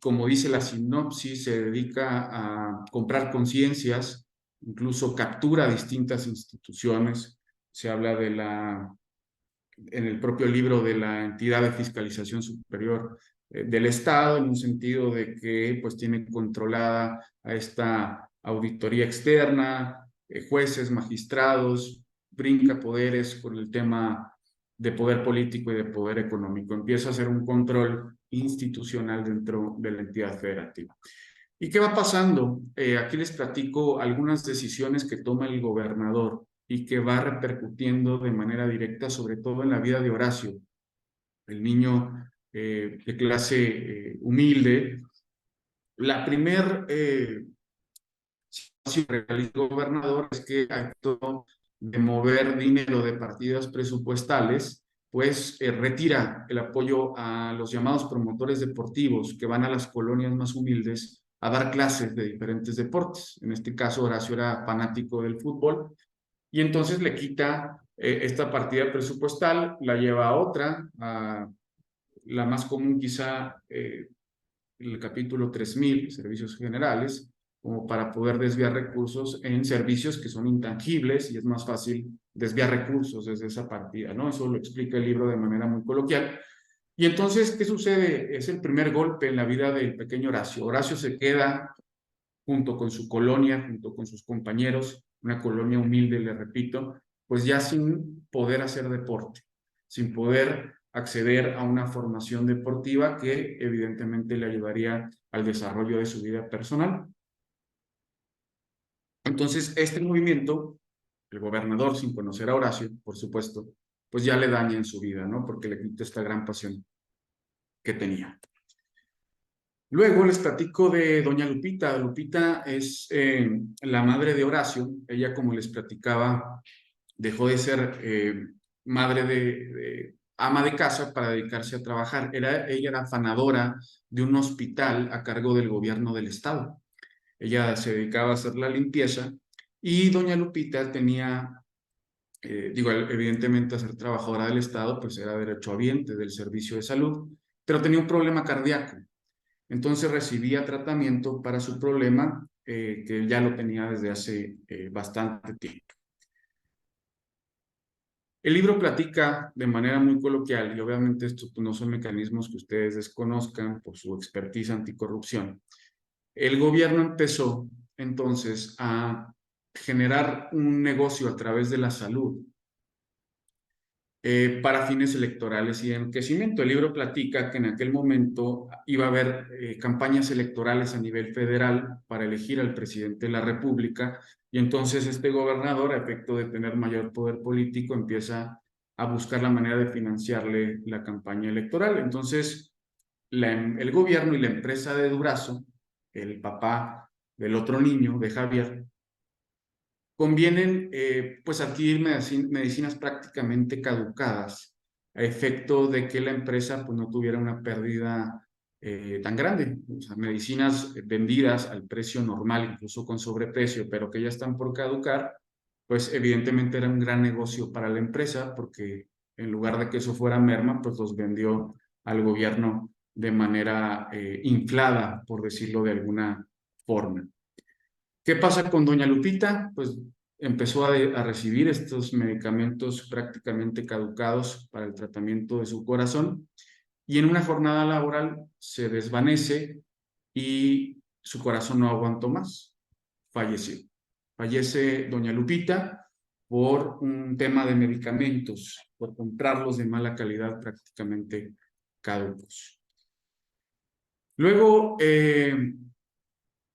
Como dice la sinopsis, se dedica a comprar conciencias, incluso captura distintas instituciones. Se habla en el propio libro de la entidad de fiscalización superior del Estado, en un sentido de que pues tiene controlada a esta auditoría externa, jueces, magistrados, brinca poderes con el tema de poder político y de poder económico. Empieza a hacer un control institucional dentro de la entidad federativa. ¿Y qué va pasando? Aquí les platico algunas decisiones que toma el gobernador y que va repercutiendo de manera directa, sobre todo en la vida de Horacio, el niño de clase humilde. La primer situación que realiza el gobernador es que actuó de mover dinero de partidas presupuestales, pues retira el apoyo a los llamados promotores deportivos que van a las colonias más humildes a dar clases de diferentes deportes. En este caso, Horacio era fanático del fútbol y entonces le quita esta partida presupuestal, la lleva a otra, a la más común quizá, el capítulo 3000, servicios generales, como para poder desviar recursos en servicios que son intangibles y es más fácil desviar recursos desde esa partida, ¿no? Eso lo explica el libro de manera muy coloquial. Y entonces, ¿qué sucede? Es el primer golpe en la vida del pequeño Horacio. Horacio se queda junto con su colonia, junto con sus compañeros, una colonia humilde, le repito, pues ya sin poder hacer deporte, sin poder acceder a una formación deportiva que evidentemente le ayudaría al desarrollo de su vida personal. Entonces, este movimiento, el gobernador, sin conocer a Horacio, por supuesto, pues ya le daña en su vida, ¿no? Porque le quita esta gran pasión que tenía. Luego les platico de doña Lupita. Lupita es la madre de Horacio. Ella, como les platicaba, dejó de ser madre de ama de casa para dedicarse a trabajar. Ella era afanadora de un hospital a cargo del gobierno del estado. Ella se dedicaba a hacer la limpieza y doña Lupita tenía, evidentemente a ser trabajadora del estado, pues era derechohabiente del servicio de salud, pero tenía un problema cardíaco. Entonces recibía tratamiento para su problema, que ya lo tenía desde hace bastante tiempo. El libro platica de manera muy coloquial, y obviamente estos no son mecanismos que ustedes desconozcan por su expertise anticorrupción. El gobierno empezó entonces a generar un negocio a través de la salud para fines electorales y de enriquecimiento. El libro platica que en aquel momento iba a haber campañas electorales a nivel federal para elegir al presidente de la República, y entonces este gobernador, a efecto de tener mayor poder político, empieza a buscar la manera de financiarle la campaña electoral. Entonces, el gobierno y la empresa de Durazo, el papá del otro niño, de Javier, convienen pues adquirir medicinas prácticamente caducadas a efecto de que la empresa pues no tuviera una pérdida tan grande. O sea, medicinas vendidas al precio normal, incluso con sobreprecio, pero que ya están por caducar, pues evidentemente era un gran negocio para la empresa, porque en lugar de que eso fuera merma, pues los vendió al gobierno de manera inflada, por decirlo de alguna forma. ¿Qué pasa con doña Lupita? Pues empezó a recibir estos medicamentos prácticamente caducados para el tratamiento de su corazón, y en una jornada laboral se desvanece y su corazón no aguantó más. Falleció. Fallece doña Lupita por un tema de medicamentos, por comprarlos de mala calidad, prácticamente caducos. Luego,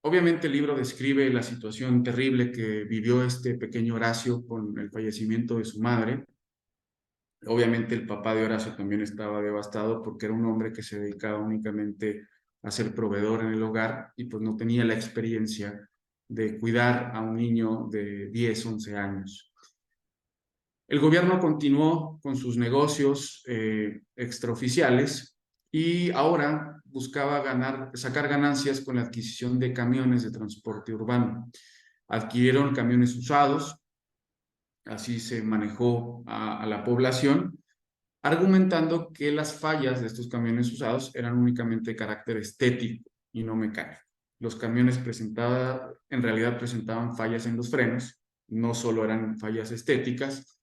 obviamente el libro describe la situación terrible que vivió este pequeño Horacio con el fallecimiento de su madre. Obviamente el papá de Horacio también estaba devastado porque era un hombre que se dedicaba únicamente a ser proveedor en el hogar y pues no tenía la experiencia de cuidar a un niño de 10, 11 años. El gobierno continuó con sus negocios extraoficiales y ahora buscaba sacar ganancias con la adquisición de camiones de transporte urbano. Adquirieron camiones usados, así se manejó a la población, argumentando que las fallas de estos camiones usados eran únicamente de carácter estético y no mecánico. Los camiones en realidad presentaban fallas en los frenos, no solo eran fallas estéticas,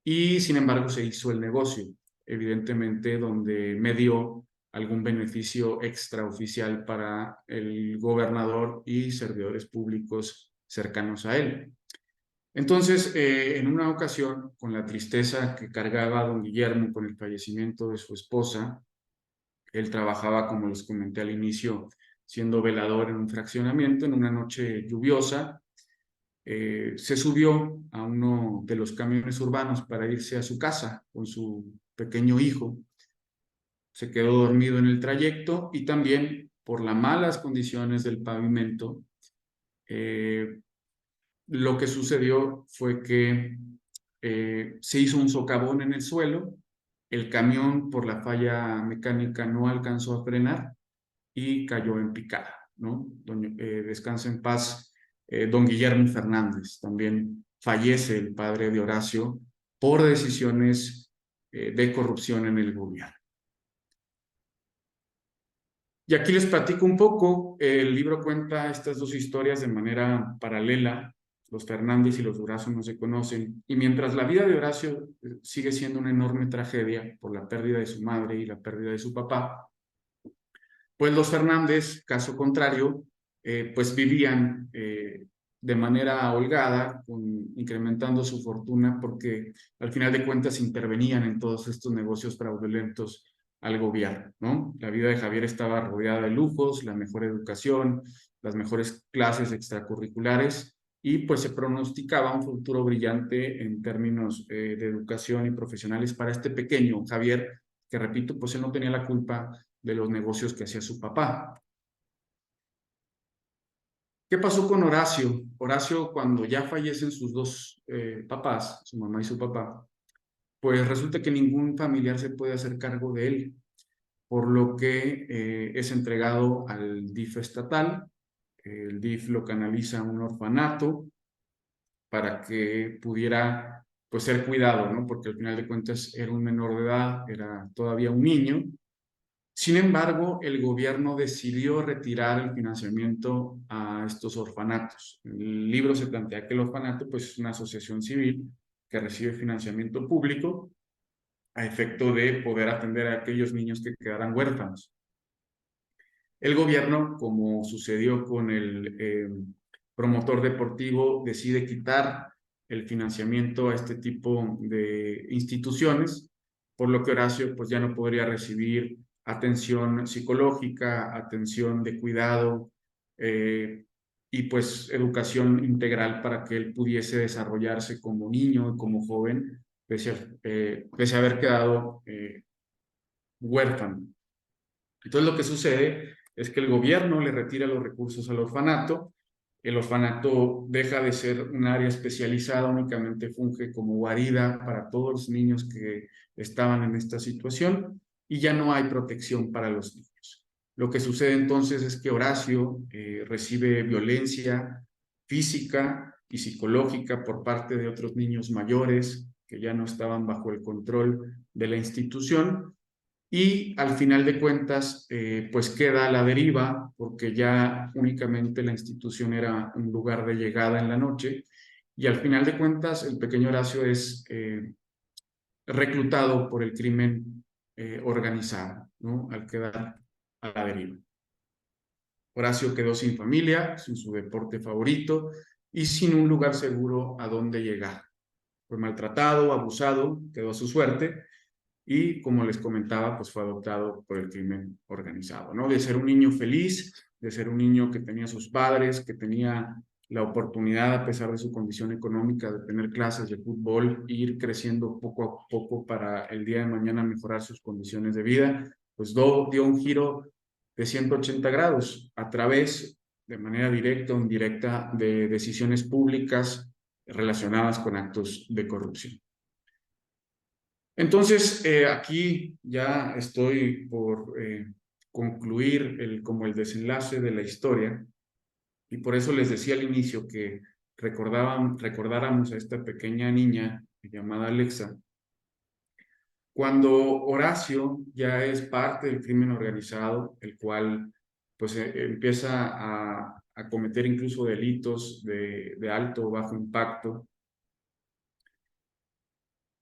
y sin embargo se hizo el negocio, evidentemente donde medió algún beneficio extraoficial para el gobernador y servidores públicos cercanos a él. Entonces, en una ocasión, con la tristeza que cargaba don Guillermo con el fallecimiento de su esposa, él trabajaba, como les comenté al inicio, siendo velador en un fraccionamiento. En una noche lluviosa, se subió a uno de los camiones urbanos para irse a su casa con su pequeño hijo. Se quedó dormido en el trayecto y también por las malas condiciones del pavimento, lo que sucedió fue que se hizo un socavón en el suelo, el camión por la falla mecánica no alcanzó a frenar y cayó en picada, ¿no? Descansa en paz don Guillermo Fernández. También fallece el padre de Horacio por decisiones de corrupción en el gobierno. Y aquí les platico un poco. El libro cuenta estas dos historias de manera paralela. Los Fernández y los Durazo no se conocen, y mientras la vida de Horacio sigue siendo una enorme tragedia por la pérdida de su madre y la pérdida de su papá, pues los Fernández, caso contrario, pues vivían de manera holgada, incrementando su fortuna, porque al final de cuentas intervenían en todos estos negocios fraudulentos al gobierno, ¿no? La vida de Javier estaba rodeada de lujos, la mejor educación, las mejores clases extracurriculares, y pues se pronosticaba un futuro brillante en términos de educación y profesionales para este pequeño Javier, que repito, pues él no tenía la culpa de los negocios que hacía su papá. ¿Qué pasó con Horacio? Horacio, cuando ya fallecen sus dos papás, su mamá y su papá, pues resulta que ningún familiar se puede hacer cargo de él, por lo que es entregado al DIF estatal. El DIF lo canaliza a un orfanato para que pudiera pues ser cuidado, ¿no? Porque al final de cuentas era un menor de edad, era todavía un niño. Sin embargo, el gobierno decidió retirar el financiamiento a estos orfanatos. En el libro se plantea que el orfanato pues, es una asociación civil que recibe financiamiento público a efecto de poder atender a aquellos niños que quedaran huérfanos. El gobierno, como sucedió con el promotor deportivo, decide quitar el financiamiento a este tipo de instituciones, por lo que Horacio pues, ya no podría recibir atención psicológica, atención de cuidado y pues educación integral para que él pudiese desarrollarse como niño y como joven, pese a haber quedado huérfano. Entonces lo que sucede es que el gobierno le retira los recursos al orfanato, el orfanato deja de ser un área especializada, únicamente funge como guarida para todos los niños que estaban en esta situación y ya no hay protección para los niños. Lo que sucede entonces es que Horacio recibe violencia física y psicológica por parte de otros niños mayores que ya no estaban bajo el control de la institución. Y al final de cuentas, pues queda a la deriva, porque ya únicamente la institución era un lugar de llegada en la noche. Y al final de cuentas, el pequeño Horacio es reclutado por el crimen organizado, ¿no? Al quedar a la deriva. Horacio quedó sin familia, sin su deporte favorito y sin un lugar seguro a donde llegar. Fue maltratado, abusado, quedó a su suerte. Y como les comentaba, pues fue adoptado por el crimen organizado, ¿no? De ser un niño feliz, de ser un niño que tenía sus padres, que tenía la oportunidad, a pesar de su condición económica, de tener clases de fútbol, e ir creciendo poco a poco para el día de mañana mejorar sus condiciones de vida, pues dio un giro de 180 grados a través, de manera directa o indirecta, de decisiones públicas relacionadas con actos de corrupción. Entonces, aquí ya estoy por concluir como el desenlace de la historia, y por eso les decía al inicio que recordáramos a esta pequeña niña llamada Alexa, cuando Horacio ya es parte del crimen organizado, el cual pues empieza a cometer incluso delitos de alto o bajo impacto.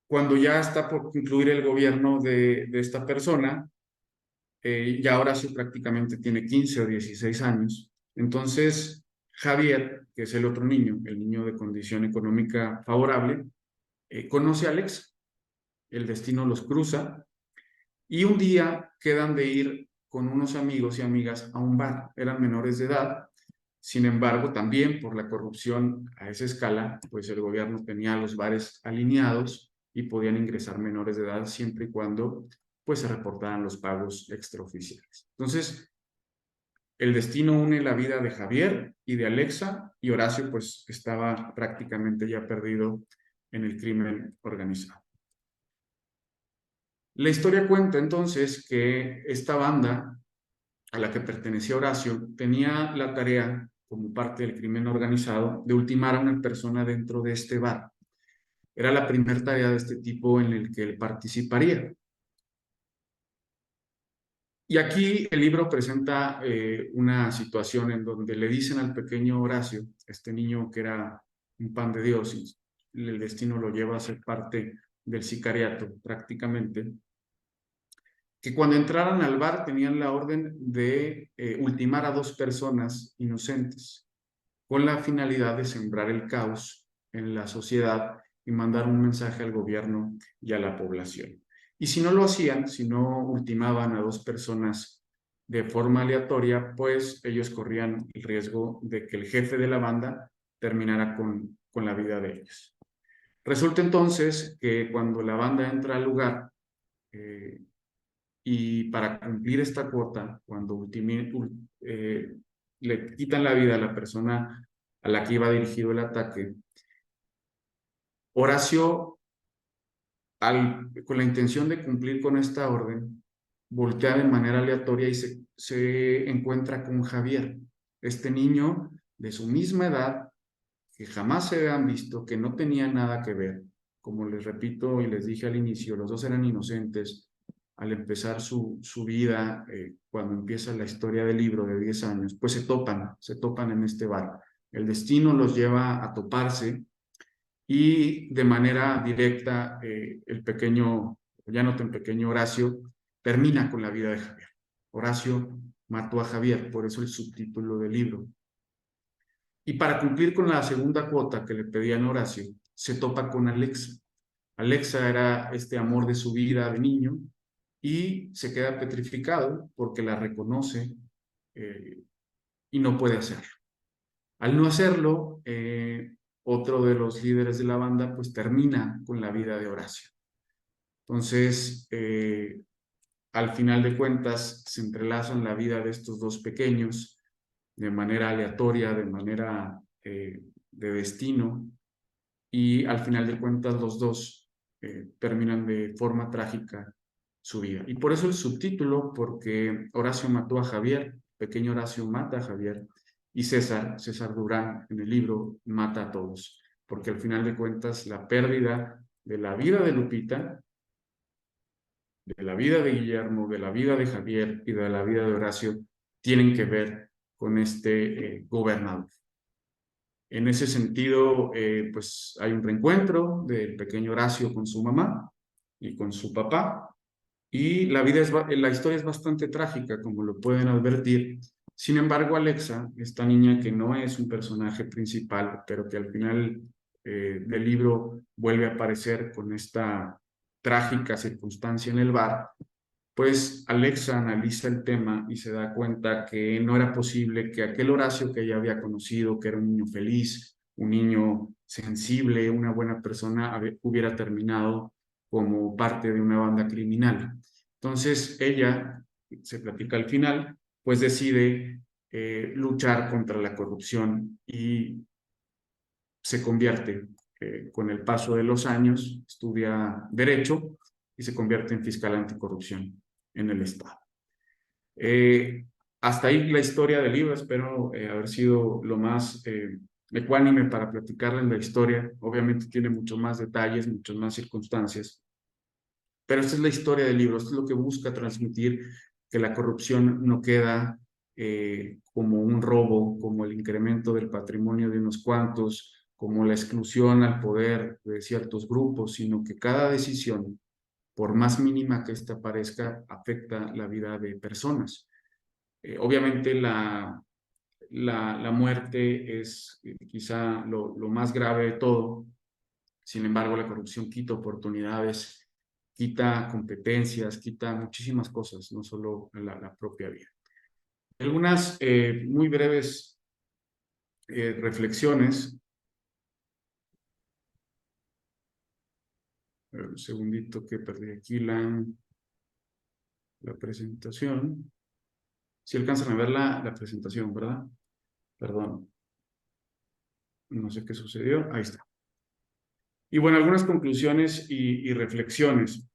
Cuando ya está por concluir el gobierno de esta persona, ya Horacio prácticamente tiene 15 o 16 años. Entonces, Javier, que es el otro niño, el niño de condición económica favorable, conoce a Alex, el destino los cruza, y un día quedan de ir con unos amigos y amigas a un bar. Eran menores de edad. Sin embargo, también por la corrupción a esa escala, pues el gobierno tenía los bares alineados y podían ingresar menores de edad siempre y cuando pues se reportaran los pagos extraoficiales. Entonces, el destino une la vida de Javier y de Alexa, y Horacio pues estaba prácticamente ya perdido en el crimen organizado. La historia cuenta entonces que esta banda a la que pertenecía Horacio tenía la tarea, como parte del crimen organizado, de ultimar a una persona dentro de este bar. Era la primera tarea de este tipo en el que él participaría. Y aquí el libro presenta una situación en donde le dicen al pequeño Horacio, este niño que era un pan de Dios y el destino lo lleva a ser parte del sicariato prácticamente, que cuando entraran al bar tenían la orden de ultimar a 2 personas inocentes, con la finalidad de sembrar el caos en la sociedad y mandar un mensaje al gobierno y a la población. Y si no lo hacían, si no ultimaban a 2 personas de forma aleatoria, pues ellos corrían el riesgo de que el jefe de la banda terminara con la vida de ellos. Resulta entonces que cuando la banda entra al lugar y para cumplir esta cuota, cuando le quitan la vida a la persona a la que iba dirigido el ataque, Horacio, con la intención de cumplir con esta orden, voltea de manera aleatoria y se encuentra con Javier, este niño de su misma edad, que jamás se habían visto, que no tenía nada que ver. Como les repito y les dije al inicio, los dos eran inocentes. Al empezar su vida, cuando empieza la historia del libro de 10 años, pues se topan en este bar. El destino los lleva a toparse y de manera directa el pequeño, ya no tan pequeño Horacio, termina con la vida de Javier. Horacio mató a Javier, por eso el subtítulo del libro. Y para cumplir con la segunda cuota que le pedían a Horacio, se topa con Alexa. Alexa era este amor de su vida de niño y se queda petrificado porque la reconoce y no puede hacerlo. Al no hacerlo, otro de los líderes de la banda pues termina con la vida de Horacio. Entonces, al final de cuentas, se entrelazan la vida de estos 2 pequeños de manera aleatoria, de manera de destino, y al final de cuentas los 2 terminan de forma trágica su vida. Y por eso el subtítulo, porque Horacio mató a Javier, pequeño Horacio mata a Javier, y César Durán en el libro mata a todos, porque al final de cuentas la pérdida de la vida de Lupita, de la vida de Guillermo, de la vida de Javier y de la vida de Horacio tienen que ver con este gobernador. En ese sentido, pues hay un reencuentro del pequeño Horacio con su mamá y con su papá, y la historia es bastante trágica, como lo pueden advertir. Sin embargo, Alexa, esta niña que no es un personaje principal, pero que al final del libro vuelve a aparecer con esta trágica circunstancia en el bar, pues Alexa analiza el tema y se da cuenta que no era posible que aquel Horacio que ella había conocido, que era un niño feliz, un niño sensible, una buena persona, hubiera terminado como parte de una banda criminal. Entonces ella, se platica al final, pues decide luchar contra la corrupción y se convierte, con el paso de los años, estudia Derecho y se convierte en fiscal anticorrupción en el Estado. Hasta ahí la historia del libro. Espero haber sido lo más ecuánime para platicarles la historia. Obviamente tiene muchos más detalles, muchas más circunstancias, pero esta es la historia del libro. Esto es lo que busca transmitir, que la corrupción no queda como un robo, como el incremento del patrimonio de unos cuantos, como la exclusión al poder de ciertos grupos, sino que cada decisión, por más mínima que ésta parezca, afecta la vida de personas. Obviamente la muerte es quizá lo más grave de todo. Sin embargo, la corrupción quita oportunidades, quita competencias, quita muchísimas cosas, no solo la propia vida. Algunas muy breves reflexiones. Un segundito que perdí aquí la presentación. Si alcanzan a ver la presentación, ¿verdad? Perdón. No sé qué sucedió. Ahí está. Y bueno, algunas conclusiones y reflexiones.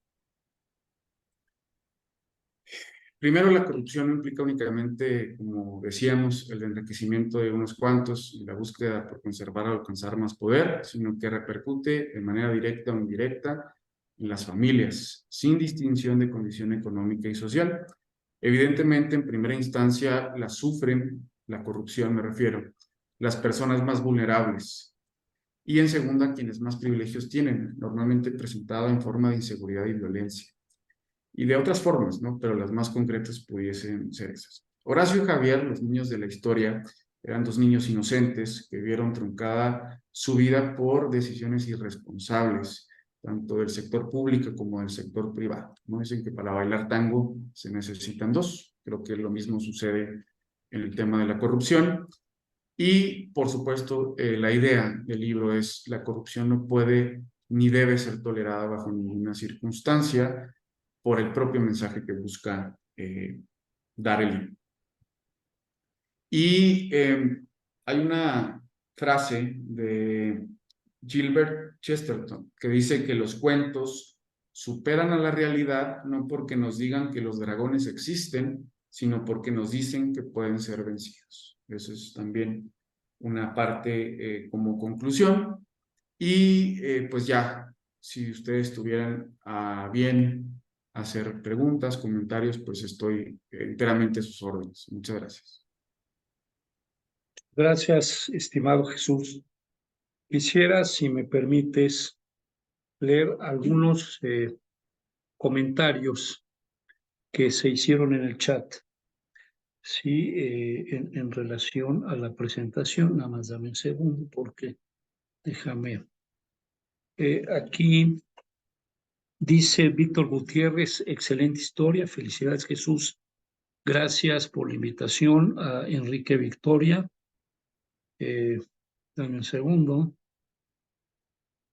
Primero, la corrupción no implica únicamente, como decíamos, el enriquecimiento de unos cuantos y la búsqueda por conservar o alcanzar más poder, sino que repercute de manera directa o indirecta en las familias, sin distinción de condición económica y social. Evidentemente, en primera instancia, la sufren, la corrupción me refiero, las personas más vulnerables, y en segunda, quienes más privilegios tienen, normalmente presentado en forma de inseguridad y violencia. Y de otras formas, ¿no? Pero las más concretas pudiesen ser esas. Horacio y Javier, los niños de la historia, Eran 2 niños inocentes que vieron truncada su vida por decisiones irresponsables, tanto del sector público como del sector privado. No dicen que para bailar tango se necesitan dos. Creo que lo mismo sucede en el tema de la corrupción. Y, por supuesto, la idea del libro es: la corrupción no puede ni debe ser tolerada bajo ninguna circunstancia, por el propio mensaje que busca dar el libro. Y hay una frase de Gilbert Chesterton que dice que los cuentos superan a la realidad no porque nos digan que los dragones existen, sino porque nos dicen que pueden ser vencidos. Eso es también una parte como conclusión. Y pues ya, si ustedes tuvieran a bien hacer preguntas, comentarios, pues estoy enteramente a sus órdenes. Muchas gracias. Gracias, estimado Jesús. Quisiera, si me permites, leer algunos comentarios que se hicieron en el chat, sí, en relación a la presentación. Nada más dame un segundo porque déjame. Aquí dice Víctor Gutiérrez: excelente historia, felicidades Jesús, gracias por la invitación. A Enrique Victoria, dame un segundo.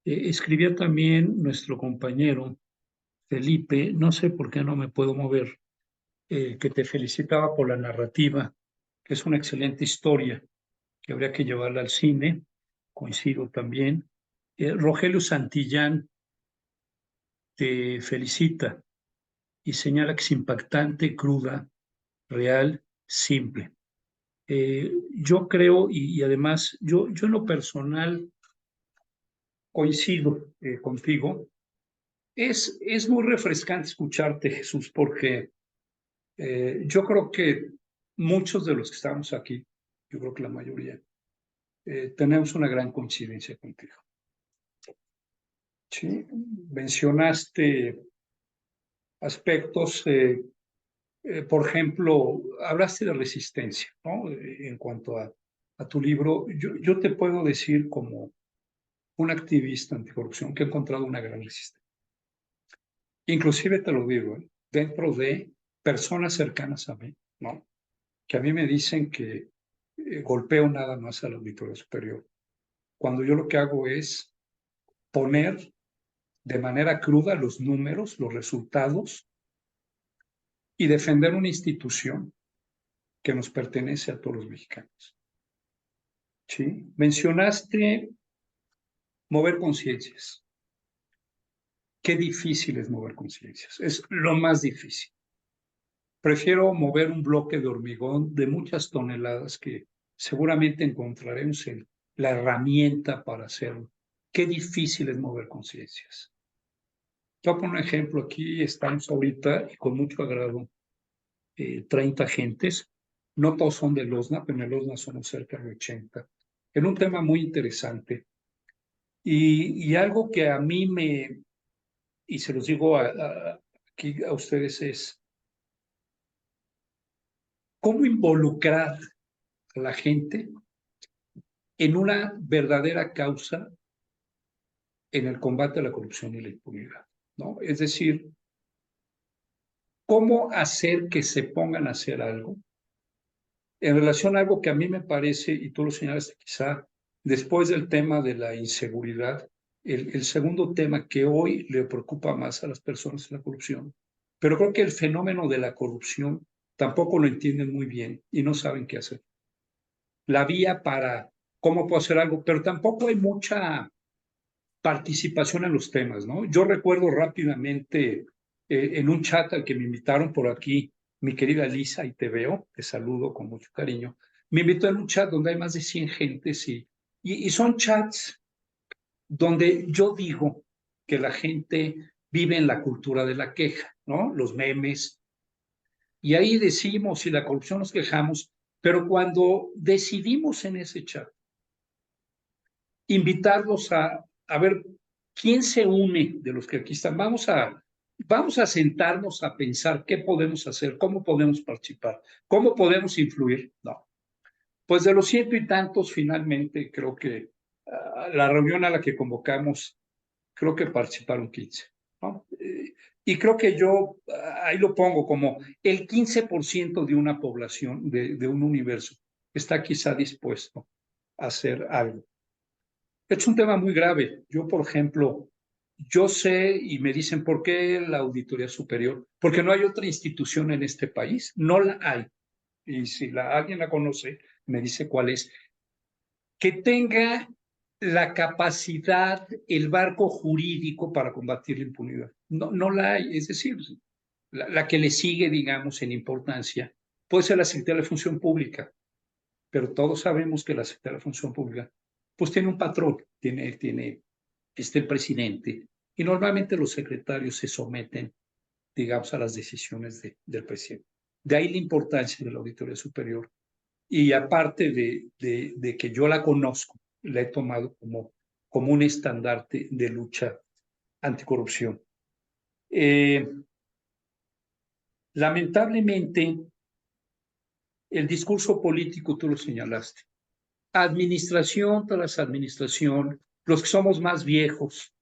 Escribía también nuestro compañero Felipe, no sé por qué no me puedo mover, que te felicitaba por la narrativa, que es una excelente historia, que habría que llevarla al cine. Coincido también. Rogelio Santillán te felicita y señala que es impactante, cruda, real, simple. Yo creo, y además, yo en lo personal coincido contigo. Es muy refrescante escucharte, Jesús, porque yo creo que muchos de los que estamos aquí, yo creo que la mayoría, tenemos una gran coincidencia contigo. ¿Sí? Mencionaste aspectos, por ejemplo, hablaste de resistencia, ¿no? En cuanto a tu libro, yo te puedo decir como un activista anticorrupción que he encontrado una gran resistencia. Inclusive te lo digo, dentro de personas cercanas a mí, ¿no? Que a mí me dicen que golpeo nada más a la auditoría superior, cuando yo lo que hago es poner de manera cruda los números, los resultados, y defender una institución que nos pertenece a todos los mexicanos. ¿Sí? Mencionaste mover conciencias. Qué difícil es mover conciencias. Es lo más difícil. Prefiero mover un bloque de hormigón de muchas toneladas que seguramente encontraremos en la herramienta para hacerlo. Qué difícil es mover conciencias. Te voy a poner un ejemplo. Aquí estamos ahorita y con mucho agrado 30 agentes. No todos son del OSNA, pero en el OSNA somos cerca de 80. En un tema muy interesante. Y algo que a mí y se los digo aquí a ustedes, es cómo involucrar a la gente en una verdadera causa en el combate a la corrupción y la impunidad, ¿no? Es decir, cómo hacer que se pongan a hacer algo en relación a algo que a mí me parece, y tú lo señalaste quizá, después del tema de la inseguridad, el segundo tema que hoy le preocupa más a las personas es la corrupción. Pero creo que el fenómeno de la corrupción tampoco lo entienden muy bien y no saben qué hacer. La vía para cómo puedo hacer algo, pero tampoco hay mucha participación en los temas, ¿no? Yo recuerdo rápidamente en un chat al que me invitaron por aquí, mi querida Lisa, y te veo, te saludo con mucho cariño, me invitó en un chat donde hay más de 100 gentes y son chats donde yo digo que la gente vive en la cultura de la queja, ¿no? Los memes, y ahí decimos, y la corrupción nos quejamos, pero cuando decidimos en ese chat invitarlos a ver quién se une de los que aquí están, vamos a sentarnos a pensar qué podemos hacer, cómo podemos participar, cómo podemos influir. No. Pues de los 100 y tantos, finalmente, creo que la reunión a la que convocamos, creo que participaron 15, ¿no? Y creo que yo ahí lo pongo como el 15% de una población, de un universo, está quizá dispuesto a hacer algo. Es un tema muy grave. Yo, por ejemplo, yo sé y me dicen, ¿por qué la Auditoría Superior? Porque no hay otra institución en este país, no la hay. Y si alguien la conoce, me dice cuál es, que tenga la capacidad, el barco jurídico para combatir la impunidad. No, no la hay, es decir, la que le sigue, digamos, en importancia, puede ser la Secretaría de la Función Pública, pero todos sabemos que la Secretaría de la Función Pública, pues tiene un patrón, el presidente, y normalmente los secretarios se someten, digamos, a las decisiones del presidente. De ahí la importancia de la Auditoría Superior. Y aparte de que yo la conozco, la he tomado como un estandarte de lucha anticorrupción. Lamentablemente, el discurso político, tú lo señalaste, administración tras administración, los que somos más viejos,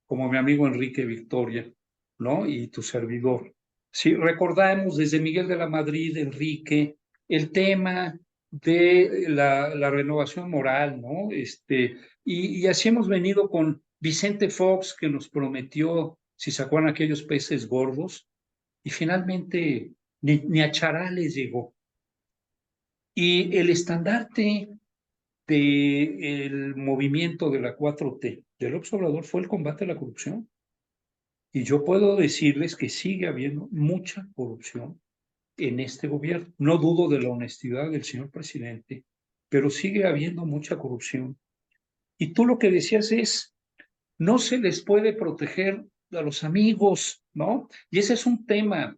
como mi amigo Enrique Victoria, ¿no? Y tu servidor. Sí, recordamos desde Miguel de la Madrid, Enrique, el tema de la renovación moral, ¿no? Y así hemos venido con Vicente Fox, que nos prometió, si se acuerdan, aquellos peces gordos, y finalmente ni a Chará les llegó. Y el estandarte del movimiento de la 4T, del Obrador, fue el combate a la corrupción. Y yo puedo decirles que sigue habiendo mucha corrupción en este gobierno. No dudo de la honestidad del señor presidente, pero sigue habiendo mucha corrupción. Y tú lo que decías es, no se les puede proteger a los amigos, ¿no? Y ese es un tema.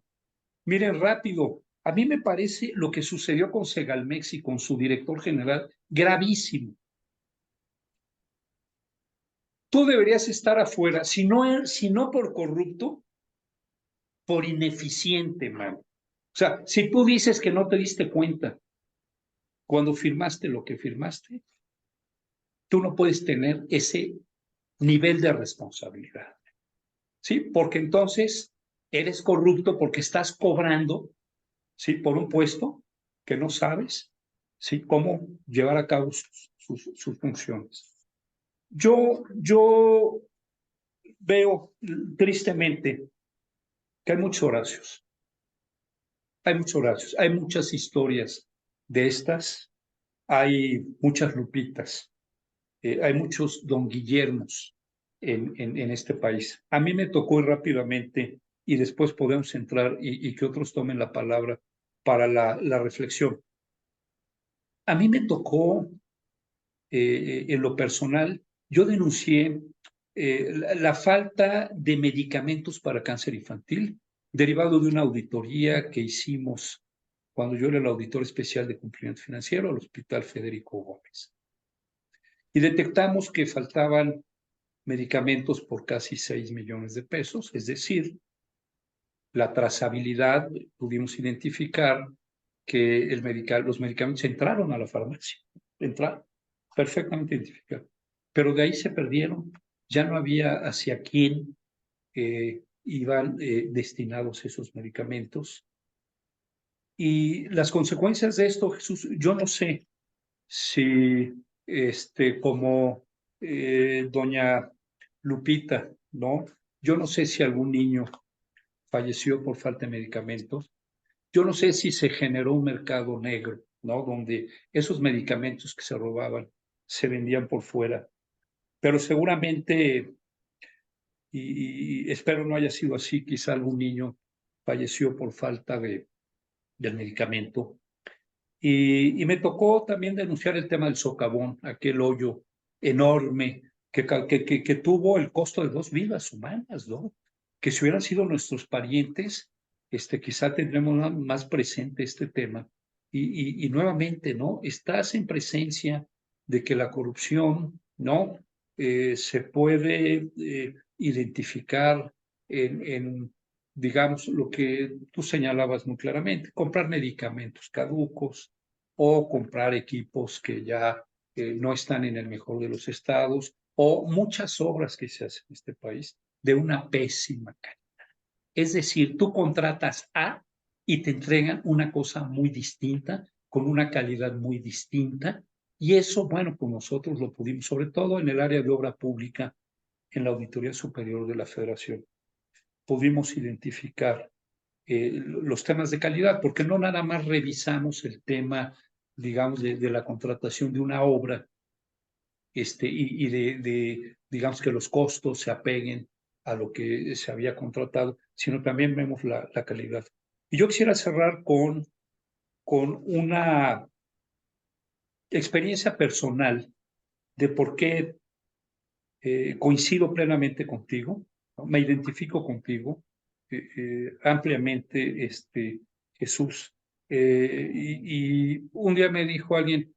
Miren, rápido, a mí me parece lo que sucedió con Segalmex y con su director general gravísimo. Tú deberías estar afuera, si no por corrupto, por ineficiente, man. O sea, si tú dices que no te diste cuenta cuando firmaste lo que firmaste, tú no puedes tener ese nivel de responsabilidad, ¿sí? Porque entonces eres corrupto porque estás cobrando, ¿sí? Por un puesto que no sabes, ¿sí? Cómo llevar a cabo sus funciones. Yo veo tristemente que hay muchos Horacios. Hay muchos Horacios, hay muchas historias de estas, hay muchas Lupitas, hay muchos Don Guillermos en este país. A mí me tocó ir rápidamente y después podemos entrar y que otros tomen la palabra para la reflexión. A mí me tocó, en lo personal, yo denuncié la falta de medicamentos para cáncer infantil, derivado de una auditoría que hicimos cuando yo era el auditor especial de cumplimiento financiero al Hospital Federico Gómez. Y detectamos que faltaban medicamentos por casi 6 millones de pesos, es decir, la trazabilidad, pudimos identificar que los medicamentos entraron a la farmacia, entraron perfectamente identificados, pero de ahí se perdieron, ya no había hacia quién iban destinados esos medicamentos. Y las consecuencias de esto, Jesús, yo no sé si como doña Lupita, ¿no? Yo no sé si algún niño falleció por falta de medicamentos. Yo no sé si se generó un mercado negro, ¿no? Donde esos medicamentos que se robaban se vendían por fuera. Pero seguramente, y espero no haya sido así, quizá algún niño falleció por falta del medicamento. Y me tocó también denunciar el tema del socavón, aquel hoyo enorme que tuvo el costo de 2 vidas humanas, ¿no? Que si hubieran sido nuestros parientes, quizá tendremos más presente este tema. Y nuevamente, ¿no? Estás en presencia de que la corrupción, ¿no? Se puede identificar digamos, lo que tú señalabas muy claramente, comprar medicamentos caducos, o comprar equipos que ya no están en el mejor de los estados, o muchas obras que se hacen en este país de una pésima calidad. Es decir, tú contratas A y te entregan una cosa muy distinta, con una calidad muy distinta, y eso, bueno, pues nosotros lo pudimos, sobre todo en el área de obra pública, en la Auditoría Superior de la Federación, pudimos identificar los temas de calidad, porque no nada más revisamos el tema, digamos, de la contratación de una obra, y digamos, que los costos se apeguen a lo que se había contratado, sino también vemos la calidad. Y yo quisiera cerrar con una experiencia personal de por qué coincido plenamente contigo, ¿no? Me identifico contigo ampliamente, Jesús. Y un día me dijo alguien,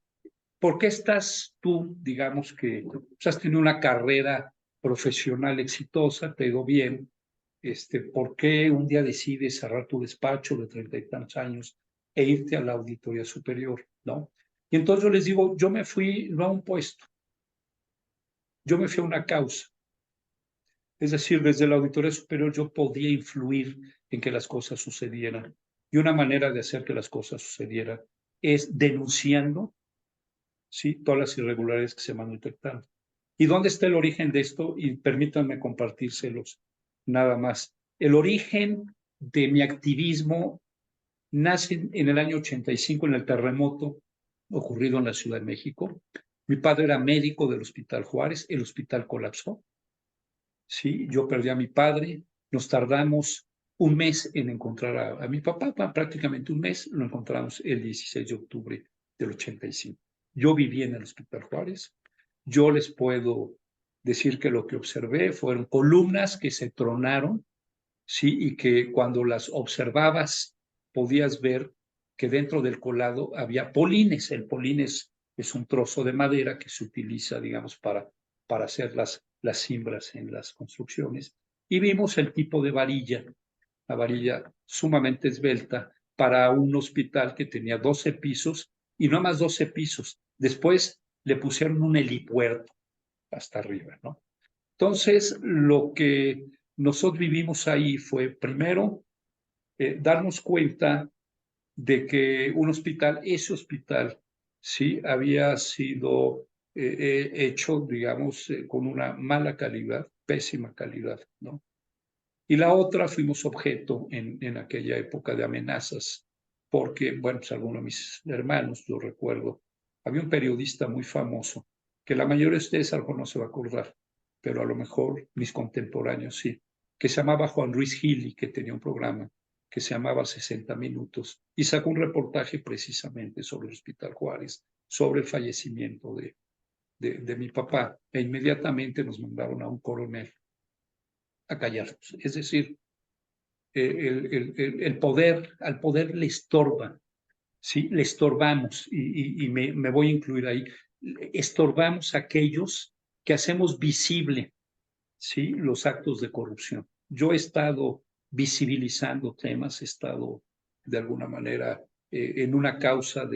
¿por qué estás tú, digamos que pues, has tenido una carrera profesional exitosa, te ha ido bien? ¿Por qué un día decides cerrar tu despacho de 30 y tantos años e irte a la Auditoría Superior, ¿no? Y entonces yo les digo, yo me fui no a un puesto, yo me fui a una causa. Es decir, desde la Auditoría Superior yo podía influir en que las cosas sucedieran. Y una manera de hacer que las cosas sucedieran es denunciando, ¿sí?, todas las irregularidades que se van detectando. ¿Y dónde está el origen de esto? Y permítanme compartírselos nada más. El origen de mi activismo nace en el año 85, en el terremoto ocurrido en la Ciudad de México. Mi padre era médico del Hospital Juárez, el hospital colapsó. Sí, yo perdí a mi padre, nos tardamos un mes en encontrar a mi papá, prácticamente un mes, lo encontramos el 16 de octubre del 85. Yo viví en el Hospital Juárez, yo les puedo decir que lo que observé fueron columnas que se tronaron, sí, y que cuando las observabas podías ver que dentro del colado había polines. El polín es un trozo de madera que se utiliza, digamos, para hacer las cimbras en las construcciones. Y vimos el tipo de varilla, la varilla sumamente esbelta para un hospital que tenía 12 pisos y no más 12 pisos. Después le pusieron un helipuerto hasta arriba, ¿no? Entonces, lo que nosotros vivimos ahí fue, primero, darnos cuenta de que un hospital, ese hospital, sí, había sido hecho, digamos, con una mala calidad, pésima calidad, ¿no? Y la otra, fuimos objeto en aquella época de amenazas, porque, bueno, pues algunos de mis hermanos, yo recuerdo, había un periodista muy famoso, que la mayoría de ustedes algo no se va a acordar, pero a lo mejor mis contemporáneos sí, que se llamaba Juan Ruiz Gili, que tenía un programa que se llamaba 60 Minutos, y sacó un reportaje precisamente sobre el Hospital Juárez, sobre el fallecimiento de mi papá, e inmediatamente nos mandaron a un coronel a callarnos. Es decir, el poder, al poder le estorba, ¿sí? Le estorbamos, y me voy a incluir ahí, estorbamos a aquellos que hacemos visible, ¿sí?, los actos de corrupción. Yo he estado visibilizando temas, he estado de alguna manera en una causa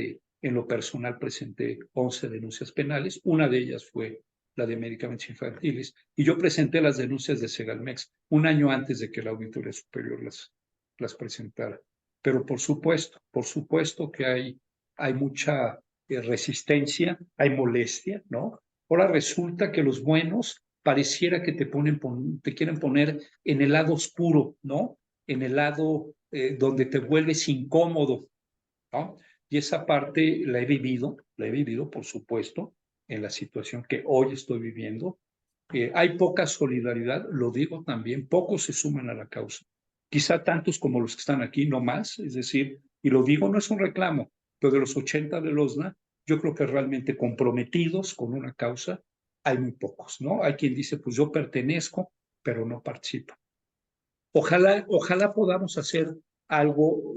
en lo personal presenté 11 denuncias penales, una de ellas fue la de medicamentos infantiles, y yo presenté las denuncias de Segalmex un año antes de que la Auditoría Superior las presentara. Pero por supuesto que hay mucha resistencia, hay molestia, ¿no? Ahora resulta que los buenos pareciera que te quieren poner en el lado oscuro, ¿no? En el lado donde te vuelves incómodo, ¿no? Y esa parte la he vivido, por supuesto, en la situación que hoy estoy viviendo. Hay poca solidaridad, lo digo también, pocos se suman a la causa. Quizá tantos como los que están aquí, no más, es decir, y lo digo, no es un reclamo, pero de los 80 de Losna, yo creo que realmente comprometidos con una causa, hay muy pocos, ¿no? Hay quien dice, pues yo pertenezco, pero no participo. Ojalá podamos hacer algo.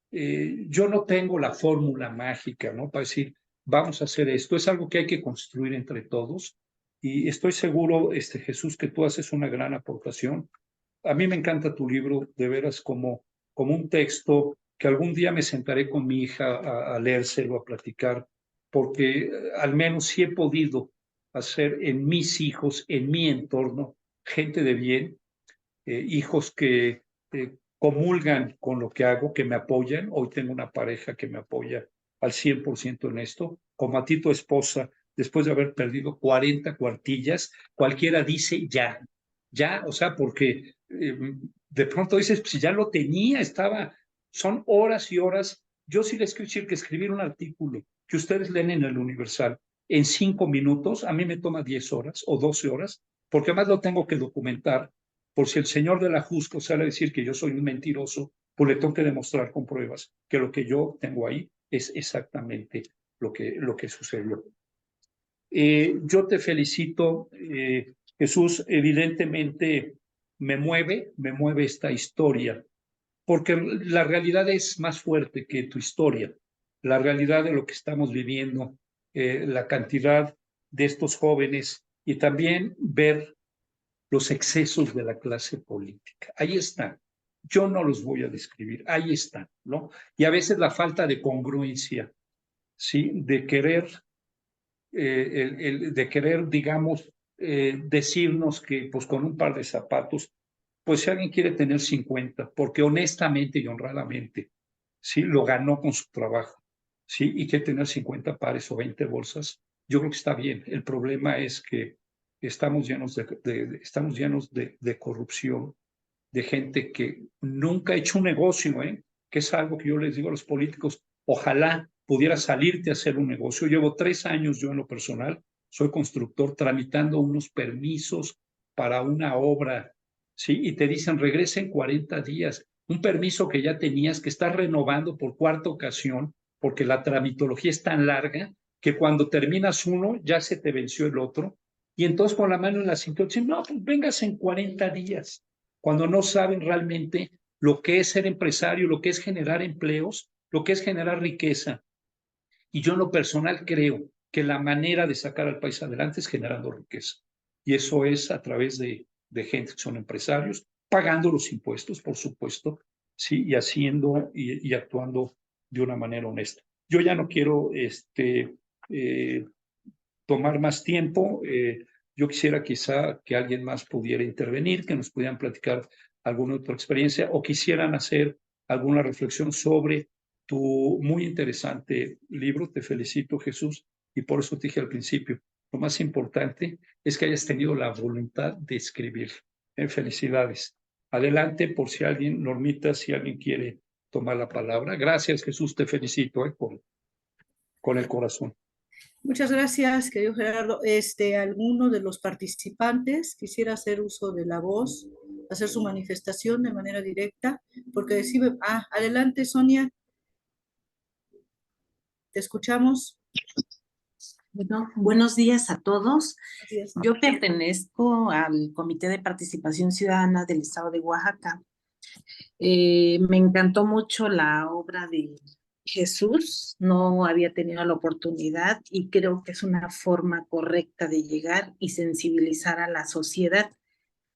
Yo no tengo la fórmula mágica, ¿no?, para decir, vamos a hacer esto. Es algo que hay que construir entre todos. Y estoy seguro, Jesús, que tú haces una gran aportación. A mí me encanta tu libro, de veras, como un texto que algún día me sentaré con mi hija a leérselo, a platicar, porque al menos sí he podido hacer en mis hijos, en mi entorno, gente de bien, hijos que comulgan con lo que hago, que me apoyan. Hoy tengo una pareja que me apoya al 100% en esto, como a ti tu esposa, después de haber perdido 40 cuartillas, cualquiera dice ya, ya, o sea, porque de pronto dices, pues, si ya lo tenía, estaba, son horas y horas. Yo sí les quiero decir que escribir un artículo que ustedes leen en el Universal en 5 minutos, a mí me toma 10 horas o 12 horas, porque además lo tengo que documentar. Por si el señor de la Jusco sale a decir que yo soy un mentiroso, pues le tengo que demostrar con pruebas que lo que yo tengo ahí es exactamente lo que sucedió. Yo te felicito, Jesús. Evidentemente me mueve esta historia, porque la realidad es más fuerte que tu historia. La realidad de lo que estamos viviendo, la cantidad de estos jóvenes y también ver los excesos de la clase política. Ahí están. Yo no los voy a describir, ahí están, ¿no? Y a veces la falta de congruencia, ¿sí? De querer, digamos, decirnos que pues con un par de zapatos, pues si alguien quiere tener 50, porque honestamente y honradamente, ¿sí? Lo ganó con su trabajo, ¿sí? Y quiere tener 50 pares o 20 bolsas, yo creo que está bien. El problema es que estamos llenos de corrupción, de gente que nunca ha hecho un negocio, que es algo que yo les digo a los políticos, ojalá pudiera salirte a hacer un negocio. Llevo 3 años yo en lo personal, soy constructor, tramitando unos permisos para una obra, ¿sí? Y te dicen, regresa en 40 días. Un permiso que ya tenías, que estás renovando por cuarta ocasión, porque la tramitología es tan larga que cuando terminas uno, ya se te venció el otro. Y entonces con la mano en la cintura, dicen, no, pues vengas en 40 días cuando no saben realmente lo que es ser empresario, lo que es generar empleos, lo que es generar riqueza. Y yo en lo personal creo que la manera de sacar al país adelante es generando riqueza. Y eso es a través de gente que son empresarios, pagando los impuestos, por supuesto, sí, y haciendo y actuando de una manera honesta. Yo ya no quiero eh, tomar más tiempo. Yo quisiera quizá que alguien más pudiera intervenir, que nos pudieran platicar alguna otra experiencia o quisieran hacer alguna reflexión sobre tu muy interesante libro. Te felicito, Jesús, y por eso te dije al principio, lo más importante es que hayas tenido la voluntad de escribir. Felicidades. Adelante, por si alguien, Normita, si alguien quiere tomar la palabra. Gracias, Jesús, te felicito con el corazón. Muchas gracias, querido Gerardo. ¿Alguno de los participantes quisiera hacer uso de la voz, hacer su manifestación de manera directa? Porque decime, adelante, Sonia, te escuchamos. Bueno, buenos días a todos. Gracias. Yo pertenezco al Comité de Participación Ciudadana del Estado de Oaxaca. Me encantó mucho la obra de Jesús, no había tenido la oportunidad y creo que es una forma correcta de llegar y sensibilizar a la sociedad.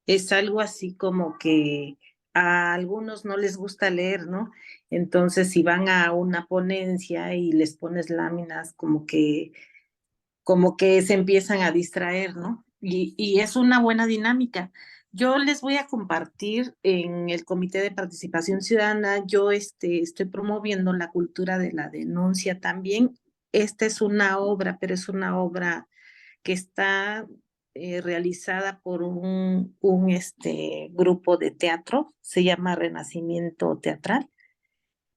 Es algo así como que a algunos no les gusta leer, ¿no? Entonces, si van a una ponencia y les pones láminas como que se empiezan a distraer, ¿no? Y es una buena dinámica. Yo les voy a compartir en el Comité de Participación Ciudadana, yo estoy promoviendo la cultura de la denuncia también. Esta es una obra, pero es una obra que está realizada por un grupo de teatro, se llama Renacimiento Teatral.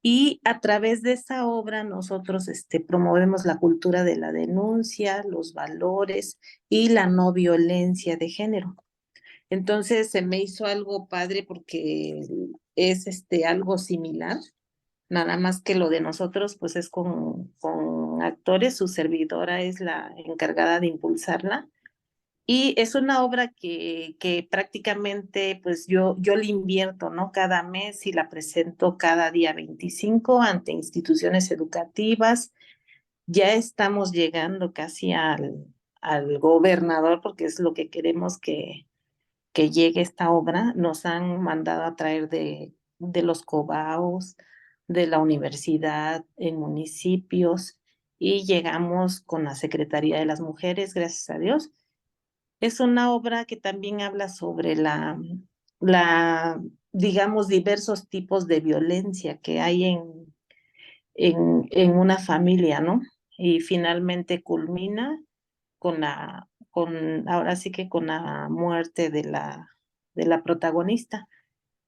Y a través de esa obra nosotros promovemos la cultura de la denuncia, los valores y la no violencia de género. Entonces se me hizo algo padre porque es algo similar, nada más que lo de nosotros pues es con actores, su servidora es la encargada de impulsarla. Y es una obra que prácticamente pues yo le invierto, ¿no? Cada mes y la presento cada día 25 ante instituciones educativas. Ya estamos llegando casi al gobernador porque es lo que queremos que llegue esta obra. Nos han mandado a traer de los Cobaos, de la universidad en municipios y llegamos con la Secretaría de las Mujeres, gracias a Dios. Es una obra que también habla sobre digamos, diversos tipos de violencia que hay en una familia, ¿no? Y finalmente culmina ahora sí que con la muerte de la protagonista.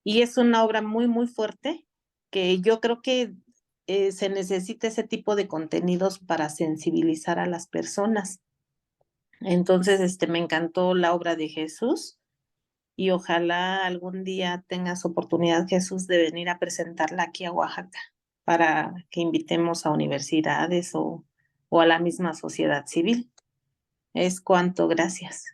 Y es una obra muy, muy fuerte que yo creo que se necesita ese tipo de contenidos para sensibilizar a las personas. Entonces, me encantó la obra de Jesús y ojalá algún día tengas oportunidad, Jesús, de venir a presentarla aquí a Oaxaca para que invitemos a universidades o a la misma sociedad civil. Es cuanto, gracias.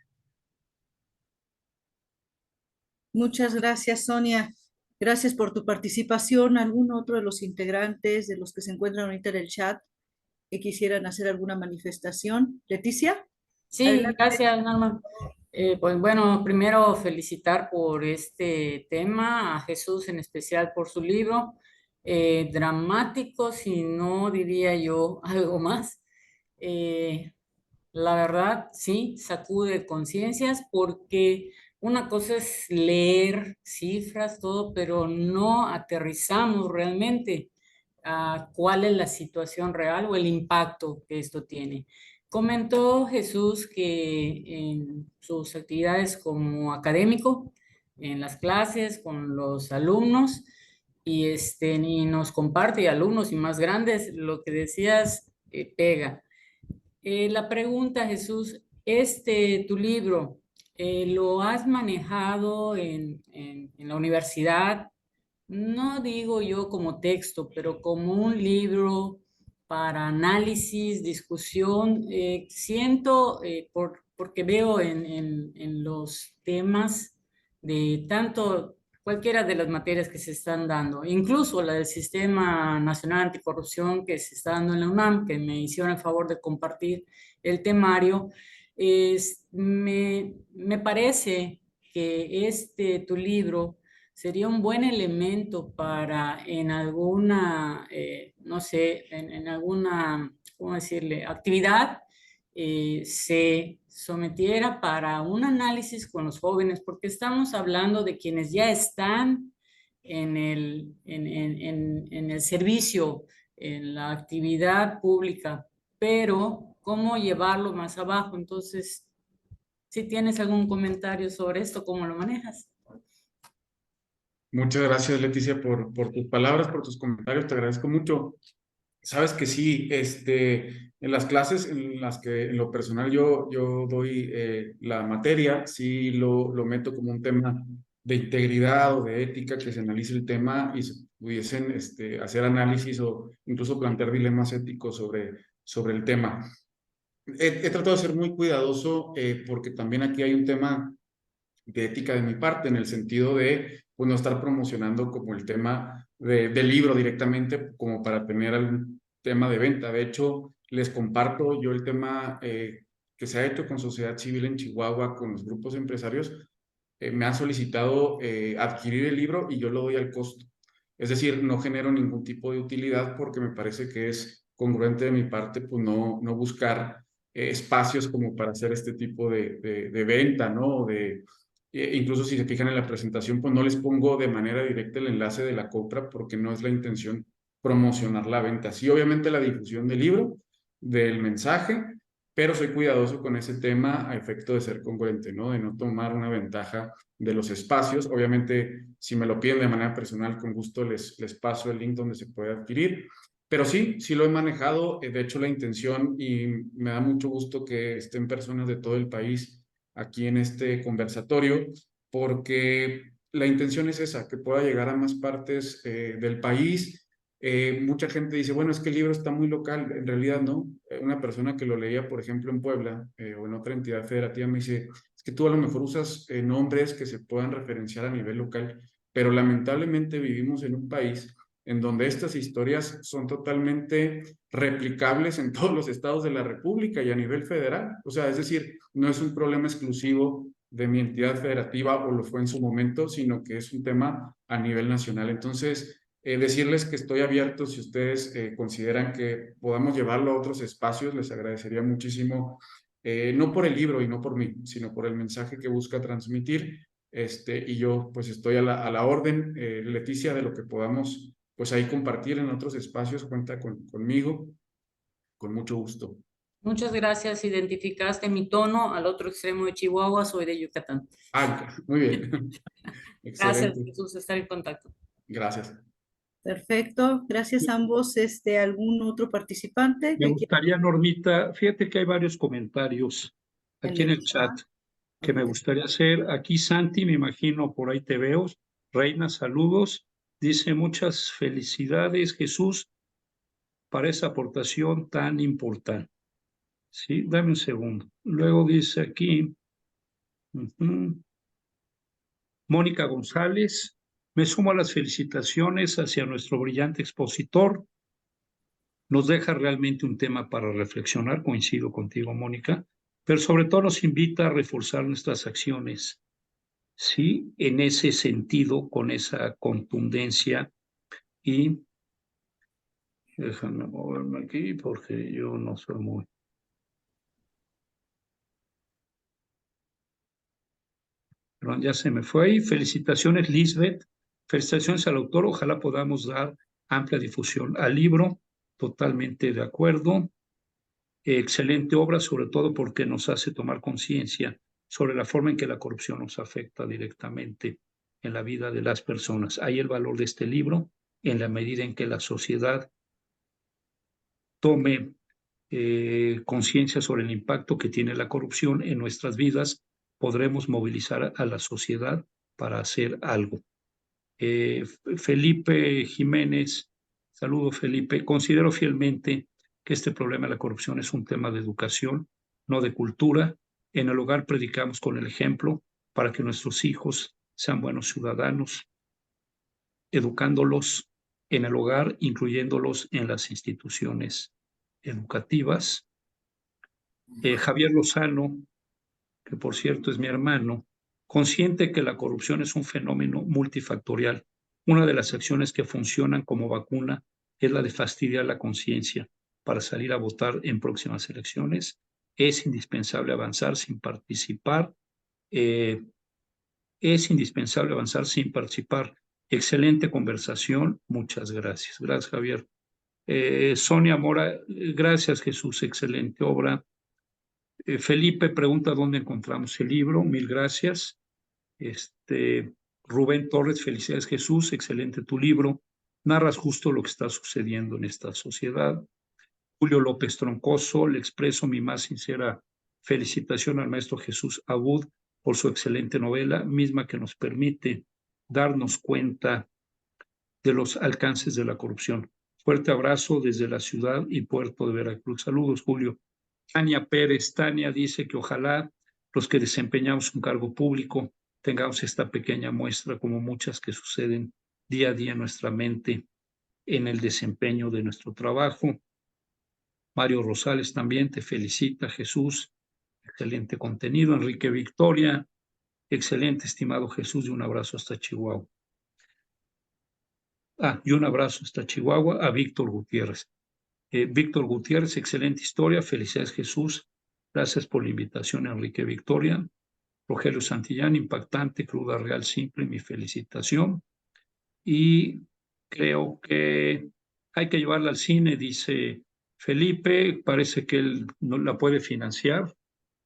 Muchas gracias, Sonia. Gracias por tu participación. ¿Algún otro de los integrantes, de los que se encuentran ahorita en el chat, que quisieran hacer alguna manifestación? Leticia, Sí, adelante. gracias, Norma. Pues bueno, primero felicitar por este tema, a Jesús en especial por su libro, dramático, si no diría yo algo más. Eh, la verdad, sí, sacude conciencias porque una cosa es leer cifras, todo, pero no aterrizamos realmente a cuál es la situación real o el impacto que esto tiene. Comentó Jesús que en sus actividades como académico, en las clases con los alumnos, y nos comparte, y alumnos y más grandes, lo que decías pega. La pregunta, Jesús, tu libro, ¿lo has manejado en la universidad? No digo yo como texto, pero como un libro para análisis, discusión. Siento, porque veo en los temas de tanto cualquiera de las materias que se están dando, incluso la del Sistema Nacional Anticorrupción que se está dando en la UNAM, que me hicieron el favor de compartir el temario, me parece que tu libro sería un buen elemento para en alguna, no sé, en alguna, ¿cómo decirle?, actividad se sometiera para un análisis con los jóvenes, porque estamos hablando de quienes ya están en el servicio, en la actividad pública, pero ¿cómo llevarlo más abajo? Entonces, si tienes algún comentario sobre esto, ¿cómo lo manejas? Muchas gracias, Leticia, por tus palabras, por tus comentarios. Te agradezco mucho. Sabes que sí, en las clases en las que en lo personal yo doy la materia, sí lo meto como un tema de integridad o de ética, que se analice el tema y se pudiesen hacer análisis o incluso plantear dilemas éticos sobre el tema. He tratado de ser muy cuidadoso porque también aquí hay un tema de ética de mi parte, en el sentido de pues, no estar promocionando como el tema del libro directamente, como para tener algún tema de venta. De hecho, les comparto yo el tema que se ha hecho con sociedad civil en Chihuahua, con los grupos empresarios. Me han solicitado adquirir el libro y yo lo doy al costo. Es decir, no genero ningún tipo de utilidad porque me parece que es congruente de mi parte, pues no buscar espacios como para hacer este tipo de venta, ¿no? Incluso si se fijan en la presentación, pues no les pongo de manera directa el enlace de la compra porque no es la intención promocionar la venta. Sí, obviamente la difusión del libro, del mensaje, pero soy cuidadoso con ese tema a efecto de ser congruente, ¿no? De no tomar una ventaja de los espacios. Obviamente, si me lo piden de manera personal, con gusto les paso el link donde se puede adquirir. Pero sí lo he manejado. De hecho, la intención, y me da mucho gusto que estén personas de todo el país aquí en este conversatorio, porque la intención es esa, que pueda llegar a más partes del país. Mucha gente dice, bueno, es que el libro está muy local. En realidad no. Una persona que lo leía, por ejemplo, en Puebla o en otra entidad federativa me dice, es que tú a lo mejor usas nombres que se puedan referenciar a nivel local, pero lamentablemente vivimos en un país en donde estas historias son totalmente replicables en todos los estados de la República y a nivel federal. O sea, es decir, no es un problema exclusivo de mi entidad federativa o lo fue en su momento, sino que es un tema a nivel nacional. Entonces, Decirles que estoy abierto si ustedes consideran que podamos llevarlo a otros espacios, les agradecería muchísimo, no por el libro y no por mí, sino por el mensaje que busca transmitir. Y yo pues estoy a la orden, Leticia, de lo que podamos pues ahí compartir en otros espacios, cuenta conmigo, con mucho gusto. Muchas gracias. Identificaste mi tono al otro extremo de Chihuahua. Soy de Yucatán. Ah, muy bien. Gracias, Excelente. Jesús, estar en contacto. Gracias. Perfecto, gracias a ambos. ¿Algún otro participante Me que quiera gustaría, Normita, fíjate que hay varios comentarios aquí en el chat que me gustaría hacer. Aquí Santi, me imagino, por ahí te veo. Reina, saludos. Dice muchas felicidades, Jesús, para esa aportación tan importante. Sí, dame un segundo. Luego dice aquí, Mónica González, me sumo a las felicitaciones hacia nuestro brillante expositor. Nos deja realmente un tema para reflexionar, coincido contigo, Mónica, pero sobre todo nos invita a reforzar nuestras acciones, sí, en ese sentido, con esa contundencia. Y déjame moverme aquí porque yo no soy muy... Perdón, ya se me fue ahí. Felicitaciones, Lisbeth. Felicitaciones al autor. Ojalá podamos dar amplia difusión al libro. Totalmente de acuerdo. Excelente obra, sobre todo porque nos hace tomar conciencia sobre la forma en que la corrupción nos afecta directamente en la vida de las personas. Hay el valor de este libro en la medida en que la sociedad tome conciencia sobre el impacto que tiene la corrupción en nuestras vidas, podremos movilizar a la sociedad para hacer algo. Felipe Jiménez, saludo Felipe, considero fielmente que este problema de la corrupción es un tema de educación, no de cultura. En el hogar predicamos con el ejemplo para que nuestros hijos sean buenos ciudadanos, educándolos en el hogar, incluyéndolos en las instituciones educativas. Javier Lozano, que por cierto es mi hermano, consciente que la corrupción es un fenómeno multifactorial. Una de las acciones que funcionan como vacuna es la de fastidiar la conciencia para salir a votar en próximas elecciones. Es indispensable avanzar sin participar. Es indispensable avanzar sin participar. Excelente conversación. Muchas gracias. Gracias, Javier. Sonia Mora, gracias, Jesús. Excelente obra. Felipe pregunta dónde encontramos el libro. Mil gracias. Rubén Torres, felicidades, Jesús. Excelente tu libro. Narras justo lo que está sucediendo en esta sociedad. Julio López Troncoso, le expreso mi más sincera felicitación al maestro Jesús Abud por su excelente novela, misma que nos permite darnos cuenta de los alcances de la corrupción. Fuerte abrazo desde la ciudad y puerto de Veracruz. Saludos, Julio. Tania Pérez, Tania dice que ojalá los que desempeñamos un cargo público tengamos esta pequeña muestra, como muchas que suceden día a día en nuestra mente en el desempeño de nuestro trabajo. Mario Rosales también te felicita, Jesús. Excelente contenido. Enrique Victoria, excelente, estimado Jesús, y un abrazo hasta Chihuahua. Y un abrazo hasta Chihuahua a Víctor Gutiérrez. Víctor Gutiérrez, excelente historia. Felicidades, Jesús. Gracias por la invitación, Enrique Victoria. Rogelio Santillán, impactante, cruda, real, simple, mi felicitación. Y creo que hay que llevarla al cine, dice Felipe. Parece que él no la puede financiar.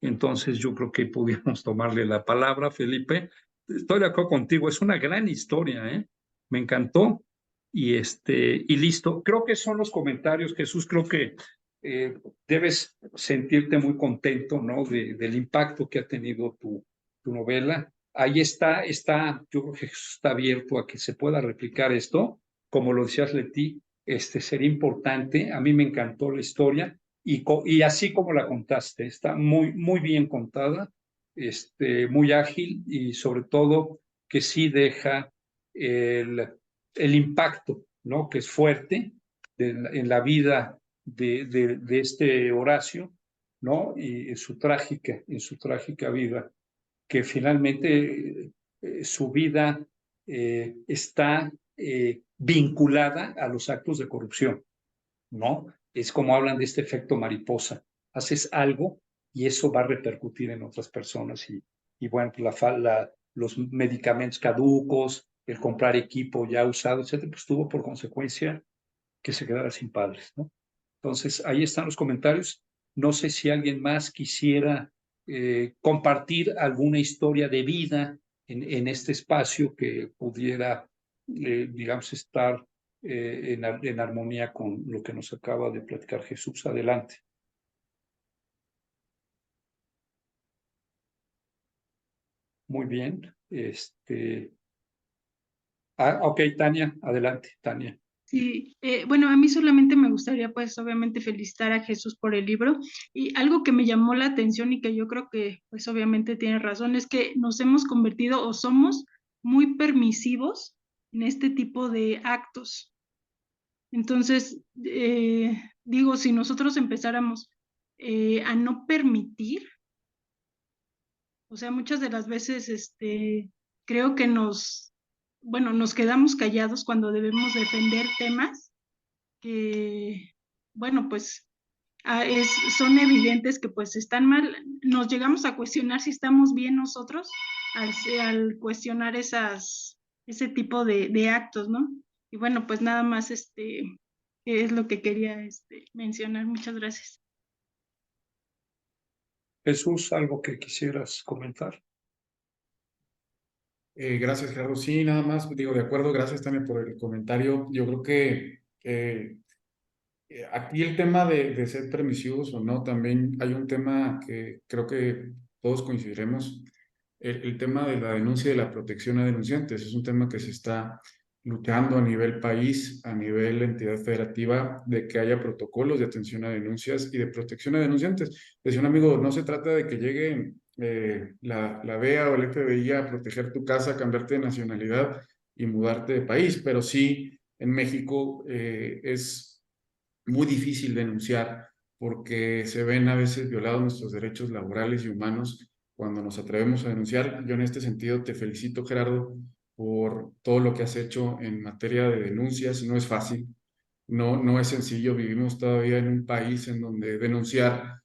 Entonces yo creo que pudiéramos tomarle la palabra, Felipe. Estoy de acuerdo contigo, es una gran historia, ¿eh? Me encantó. Y listo. Creo que son los comentarios, Jesús. Creo que debes sentirte muy contento, ¿no? Del impacto que ha tenido tu novela. Ahí está, yo creo que Jesús está abierto a que se pueda replicar esto. Como lo decías, Leti, sería importante. A mí me encantó la historia y así como la contaste, está muy, muy bien contada, muy ágil y sobre todo que sí deja el impacto, ¿no? Que es fuerte en la vida de este Horacio, ¿no? Y en su trágica vida, que finalmente su vida está vinculada a los actos de corrupción, ¿no? Es como hablan de este efecto mariposa. Haces algo y eso va a repercutir en otras personas. Y bueno, los medicamentos caducos, el comprar equipo ya usado, etcétera, pues tuvo por consecuencia que se quedara sin padres, ¿no? Entonces, ahí están los comentarios. No sé si alguien más quisiera compartir alguna historia de vida en este espacio que pudiera, digamos, estar en armonía con lo que nos acaba de platicar Jesús. Adelante. Muy bien. Ok, Tania, adelante, Tania. Sí, bueno, a mí solamente me gustaría pues obviamente felicitar a Jesús por el libro, y algo que me llamó la atención y que yo creo que pues obviamente tiene razón es que nos hemos convertido o somos muy permisivos en este tipo de actos. Entonces, digo, si nosotros empezáramos a no permitir, o sea, muchas de las veces creo que bueno, nos quedamos callados cuando debemos defender temas que, bueno, pues son evidentes que pues están mal. Nos llegamos a cuestionar si estamos bien nosotros al cuestionar ese tipo de actos, ¿no? Y bueno, pues nada más es lo que quería mencionar. Muchas gracias. Jesús, ¿algo que quisieras comentar? Gracias, Gerardo. Sí, nada más, digo, de acuerdo, gracias también por el comentario. Yo creo que aquí el tema de ser permisivos o no, también hay un tema que creo que todos coincidiremos, el tema de la denuncia y de la protección a denunciantes. Es un tema que se está luchando a nivel país, a nivel entidad federativa, de que haya protocolos de atención a denuncias y de protección a denunciantes. Decía un amigo, no se trata de que llegue la DEA o el FBI a proteger tu casa, cambiarte de nacionalidad y mudarte de país, pero sí en México es muy difícil denunciar porque se ven a veces violados nuestros derechos laborales y humanos cuando nos atrevemos a denunciar. Yo en este sentido te felicito, Gerardo, por todo lo que has hecho en materia de denuncias. No es fácil, no es sencillo. Vivimos todavía en un país en donde denunciar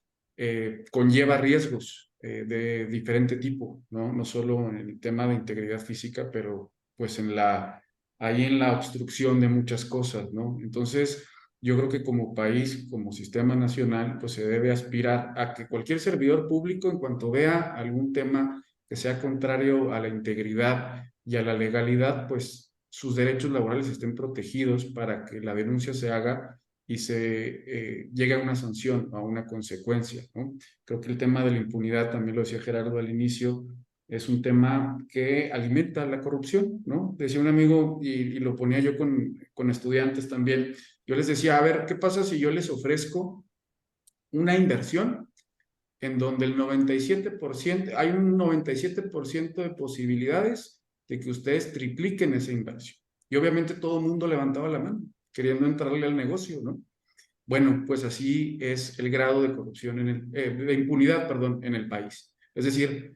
conlleva riesgos de diferente tipo, ¿no? No solo en el tema de integridad física, pero pues ahí en la obstrucción de muchas cosas, ¿no? Entonces, yo creo que como país, como sistema nacional, pues se debe aspirar a que cualquier servidor público, en cuanto vea algún tema que sea contrario a la integridad y a la legalidad, pues sus derechos laborales estén protegidos para que la denuncia se haga y se llegue a una sanción, a una consecuencia, ¿no? Creo que el tema de la impunidad, también lo decía Gerardo al inicio, es un tema que alimenta la corrupción, ¿no? Decía un amigo, y lo ponía yo con estudiantes también, yo les decía, a ver, ¿qué pasa si yo les ofrezco una inversión en donde el 97%, hay un 97% de posibilidades de que ustedes tripliquen esa inversión? Y obviamente todo el mundo levantaba la mano, queriendo entrarle al negocio, ¿no? Bueno, pues así es el grado de corrupción, de impunidad, perdón, en el país. Es decir,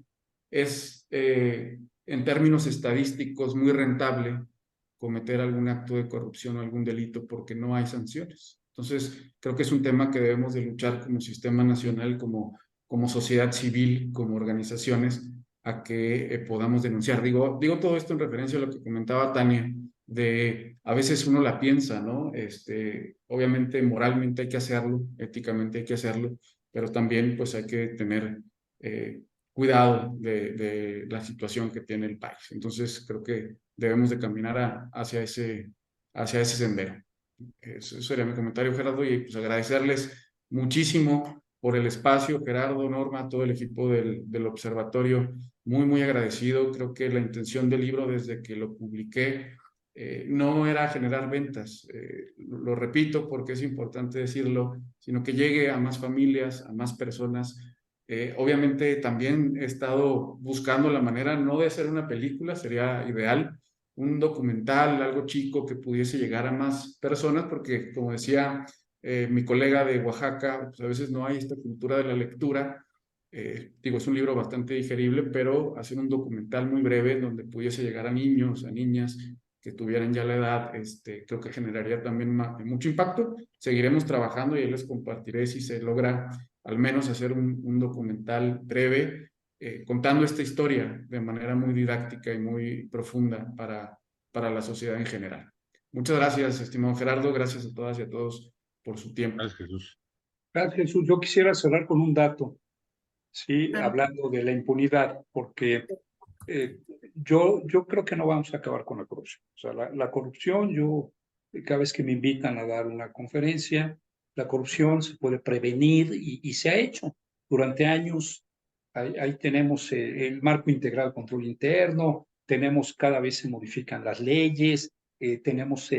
es en términos estadísticos muy rentable cometer algún acto de corrupción o algún delito porque no hay sanciones. Entonces, creo que es un tema que debemos de luchar como sistema nacional, como sociedad civil, como organizaciones, a que podamos denunciar. Digo todo esto en referencia a lo que comentaba Tania, de a veces uno la piensa, ¿no? Obviamente moralmente hay que hacerlo, éticamente hay que hacerlo, pero también pues hay que tener cuidado de la situación que tiene el país. Entonces creo que debemos de caminar hacia ese sendero. Eso sería mi comentario, Gerardo, y pues agradecerles muchísimo por el espacio, Gerardo, Norma, todo el equipo del observatorio, muy agradecido. Creo que la intención del libro desde que lo publiqué no era generar ventas, lo repito porque es importante decirlo, sino que llegue a más familias, a más personas. Obviamente también he estado buscando la manera no de hacer una película, sería ideal, un documental, algo chico que pudiese llegar a más personas, porque como decía mi colega de Oaxaca, pues a veces no hay esta cultura de la lectura. Digo, es un libro bastante digerible, pero hacer un documental muy breve donde pudiese llegar a niños, a niñas, que tuvieran ya la edad, creo que generaría también mucho impacto. Seguiremos trabajando y ahí les compartiré si se logra al menos hacer un documental breve contando esta historia de manera muy didáctica y muy profunda para la sociedad en general. Muchas gracias, estimado Gerardo. Gracias a todas y a todos por su tiempo. Gracias, Jesús. Gracias, Jesús. Yo quisiera cerrar con un dato, sí, Claro. hablando de la impunidad, porque yo creo que no vamos a acabar con la corrupción. O sea, la corrupción, cada vez que me invitan a dar una conferencia, la corrupción se puede prevenir y se ha hecho durante años. Ahí tenemos el marco integral de control interno, tenemos cada vez se modifican las leyes, tenemos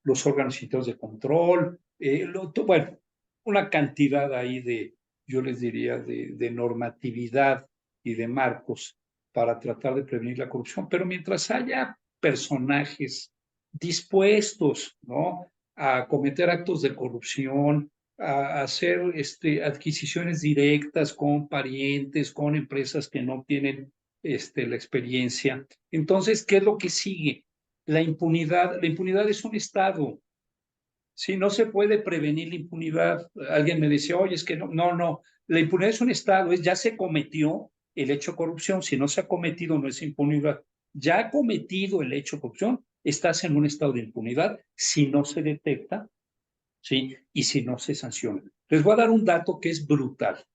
los órganos internos de control, bueno, una cantidad ahí yo les diría, de normatividad y de marcos para tratar de prevenir la corrupción, pero mientras haya personajes dispuestos, ¿no?, a cometer actos de corrupción, a hacer adquisiciones directas con parientes, con empresas que no tienen la experiencia. Entonces, ¿qué es lo que sigue? La impunidad. La impunidad es un estado. Sí, no se puede prevenir la impunidad. Alguien me decía, oye, es que no. La impunidad es un estado, ya se cometió el hecho de corrupción. Si no se ha cometido, no es impunidad. Ya ha cometido el hecho de corrupción, estás en un estado de impunidad si no se detecta, ¿sí?, y si no se sanciona. Les voy a dar un dato que es brutal.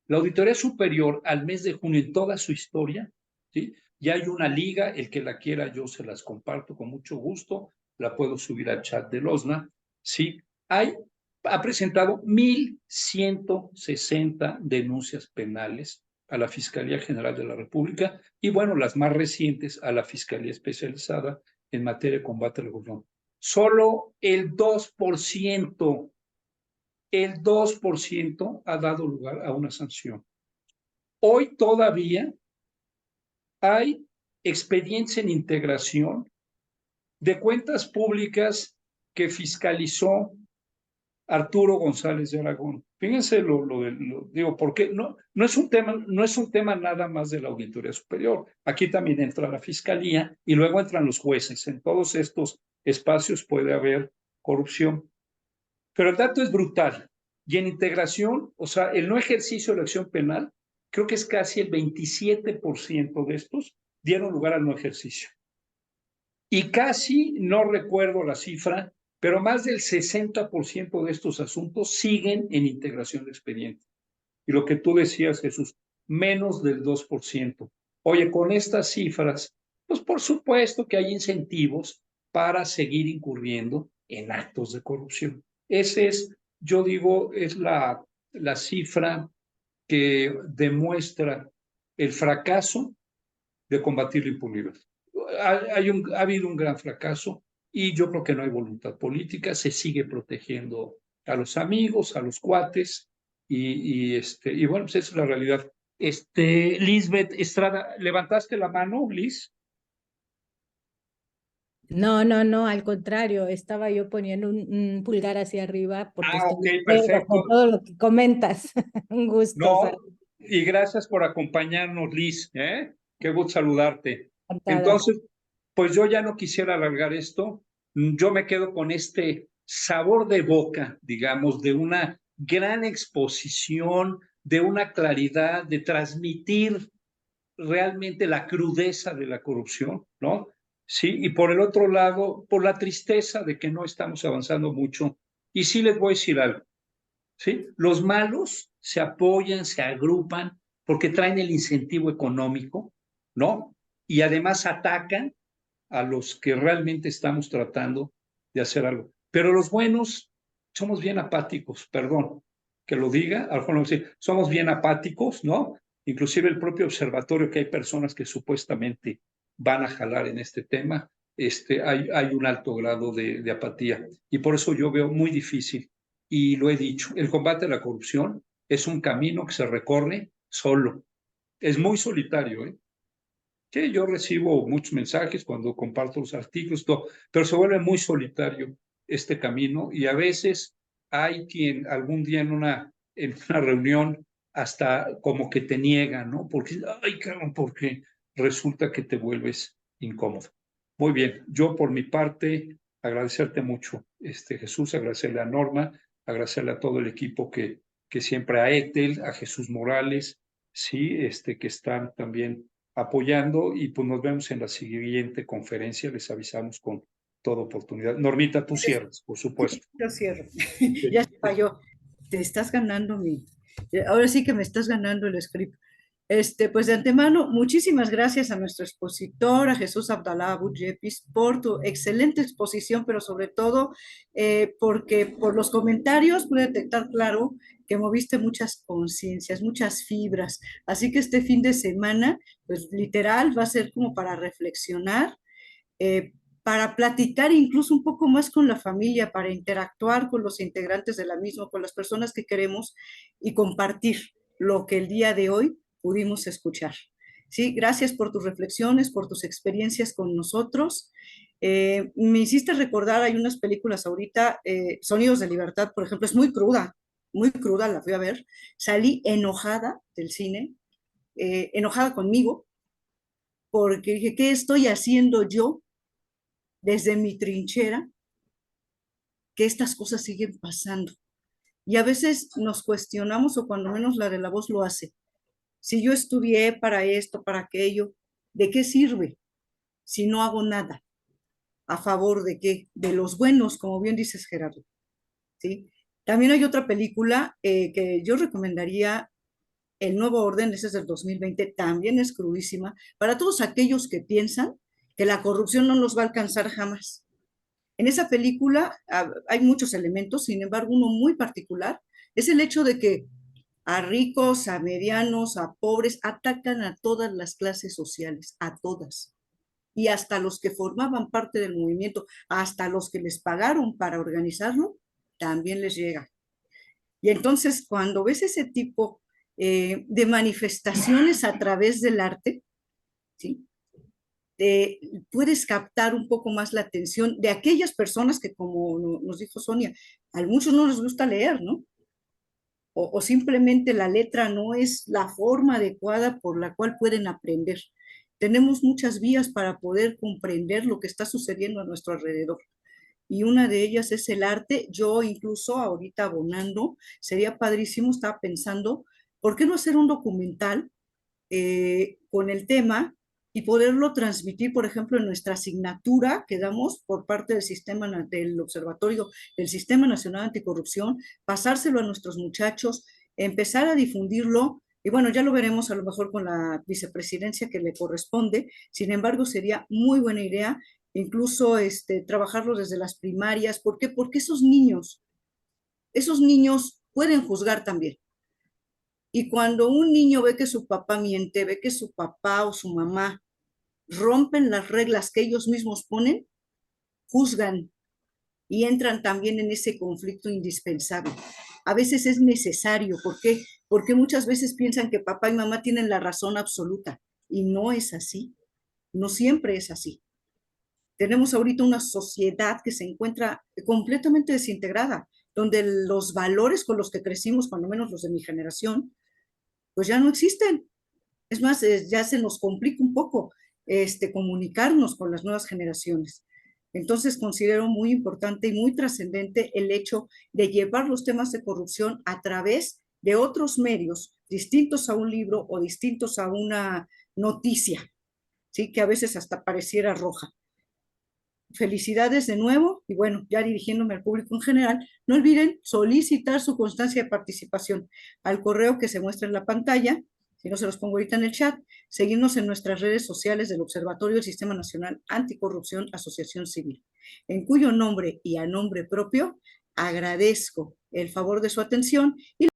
La Auditoría Superior, al mes de junio, en toda su historia, ¿sí?, ya hay una liga, el que la quiera yo se las comparto con mucho gusto, la puedo subir al chat del OSNA, ¿sí? Ha presentado 1,160 denuncias penales a la Fiscalía General de la República y, bueno, las más recientes a la Fiscalía Especializada en materia de combate a la corrupción. Solo el 2% ha dado lugar a una sanción. Hoy todavía hay expedientes en integración de cuentas públicas que fiscalizó Arturo González de Aragón. Fíjense digo, porque no es un tema nada más de la Auditoría Superior. Aquí también entra la Fiscalía y luego entran los jueces. En todos estos espacios puede haber corrupción. Pero el dato es brutal. Y en integración, o sea, el no ejercicio de la acción penal, creo que es casi el 27% de estos dieron lugar al no ejercicio. Y casi, no recuerdo la cifra, pero más del 60% de estos asuntos siguen en integración de expediente. Y lo que tú decías, Jesús, menos del 2%. Oye, con estas cifras, pues por supuesto que hay incentivos para seguir incurriendo en actos de corrupción. Ese es, yo digo, es la cifra que demuestra el fracaso de combatir la impunidad. Ha habido un gran fracaso y yo creo que no hay voluntad política, se sigue protegiendo a los amigos, a los cuates y bueno, pues esa es la realidad. Lisbeth Estrada, ¿levantaste la mano, Liz? No, al contrario, estaba yo poniendo un pulgar hacia arriba porque estoy Ok, de acuerdo perfecto. con todo lo que comentas. Un gusto. No, y gracias por acompañarnos, Liz, ¿eh? Qué gusto saludarte. Entonces, pues yo ya no quisiera alargar esto, yo me quedo con este sabor de boca, digamos, de una gran exposición, de una claridad, de transmitir realmente la crudeza de la corrupción, ¿no? Sí, y por el otro lado, por la tristeza de que no estamos avanzando mucho. Y sí les voy a decir algo, ¿sí? Los malos se apoyan, se agrupan porque traen el incentivo económico, ¿no? Y además atacan a los que realmente estamos tratando de hacer algo. Pero los buenos somos bien apáticos, perdón que lo diga, somos bien apáticos, ¿no? Inclusive el propio observatorio, que hay personas que supuestamente van a jalar en este tema, hay un alto grado de apatía. Y por eso yo veo muy difícil, y lo he dicho, el combate a la corrupción es un camino que se recorre solo. Es muy solitario, ¿eh? Sí, yo recibo muchos mensajes cuando comparto los artículos, todo, pero se vuelve muy solitario este camino y a veces hay quien algún día en una reunión hasta como que te niega, ¿no? Porque, ay, cabrón, porque resulta que te vuelves incómodo. Muy bien, yo por mi parte agradecerte mucho, Jesús, agradecerle a Norma, agradecerle a todo el equipo que siempre, a Ethel, a Jesús Morales, sí, que están también apoyando, y pues nos vemos en la siguiente conferencia, les avisamos con toda oportunidad. Normita, tú cierras, por supuesto. Yo cierro. Ya se falló. Te estás ganando ahora sí que me estás ganando el script. Pues de antemano, muchísimas gracias a nuestro expositor, a Jesús Abdalá Abu Yepis, por tu excelente exposición, pero sobre todo porque por los comentarios pude detectar claro que moviste muchas conciencias, muchas fibras. Así que este fin de semana, pues literal, va a ser como para reflexionar, para platicar incluso un poco más con la familia, para interactuar con los integrantes de la misma, con las personas que queremos, y compartir lo que el día de hoy pudimos escuchar. Sí, gracias por tus reflexiones, por tus experiencias con nosotros. Me hiciste recordar, hay unas películas ahorita, Sonidos de Libertad, por ejemplo, es muy cruda, la fui a ver. Salí enojada del cine, enojada conmigo, porque dije, ¿qué estoy haciendo yo desde mi trinchera, que estas cosas siguen pasando? Y a veces nos cuestionamos, o cuando menos la de la voz lo hace. Si yo estudié para esto, para aquello, ¿de qué sirve si no hago nada? ¿A favor de qué? De los buenos, como bien dices, Gerardo. ¿Sí? También hay otra película que yo recomendaría, El Nuevo Orden, ese es del 2020, también es crudísima, para todos aquellos que piensan que la corrupción no los va a alcanzar jamás. En esa película hay muchos elementos, sin embargo, uno muy particular es el hecho de que a ricos, a medianos, a pobres, atacan a todas las clases sociales, a todas. Y hasta los que formaban parte del movimiento, hasta los que les pagaron para organizarlo, también les llega. Y entonces, cuando ves ese tipo de manifestaciones a través del arte, ¿sí? Puedes captar un poco más la atención de aquellas personas que, como nos dijo Sonia, a muchos no les gusta leer, ¿no? O simplemente la letra no es la forma adecuada por la cual pueden aprender. Tenemos muchas vías para poder comprender lo que está sucediendo a nuestro alrededor. Y una de ellas es el arte. Yo incluso ahorita abonando, sería padrísimo, estaba pensando, ¿por qué no hacer un documental con el tema y poderlo transmitir, por ejemplo, en nuestra asignatura que damos por parte del Observatorio del Sistema Nacional Anticorrupción, pasárselo a nuestros muchachos, empezar a difundirlo? Y bueno, ya lo veremos a lo mejor con la vicepresidencia que le corresponde. Sin embargo, sería muy buena idea incluso trabajarlo desde las primarias. ¿Por qué? Porque esos niños pueden juzgar también. Y cuando un niño ve que su papá miente, ve que su papá o su mamá rompen las reglas que ellos mismos ponen, juzgan y entran también en ese conflicto indispensable. A veces es necesario. ¿Por qué? Porque muchas veces piensan que papá y mamá tienen la razón absoluta, y no es así. No siempre es así. Tenemos ahorita una sociedad que se encuentra completamente desintegrada, donde los valores con los que crecimos, cuando menos los de mi generación, pues ya no existen. Es más, ya se nos complica un poco comunicarnos con las nuevas generaciones. Entonces considero muy importante y muy trascendente el hecho de llevar los temas de corrupción a través de otros medios distintos a un libro o distintos a una noticia, ¿sí? Que a veces hasta pareciera roja. Felicidades de nuevo, y bueno, ya dirigiéndome al público en general, no olviden solicitar su constancia de participación al correo que se muestra en la pantalla, si no se los pongo ahorita en el chat, seguirnos en nuestras redes sociales del Observatorio del Sistema Nacional Anticorrupción Asociación Civil, en cuyo nombre y a nombre propio agradezco el favor de su atención y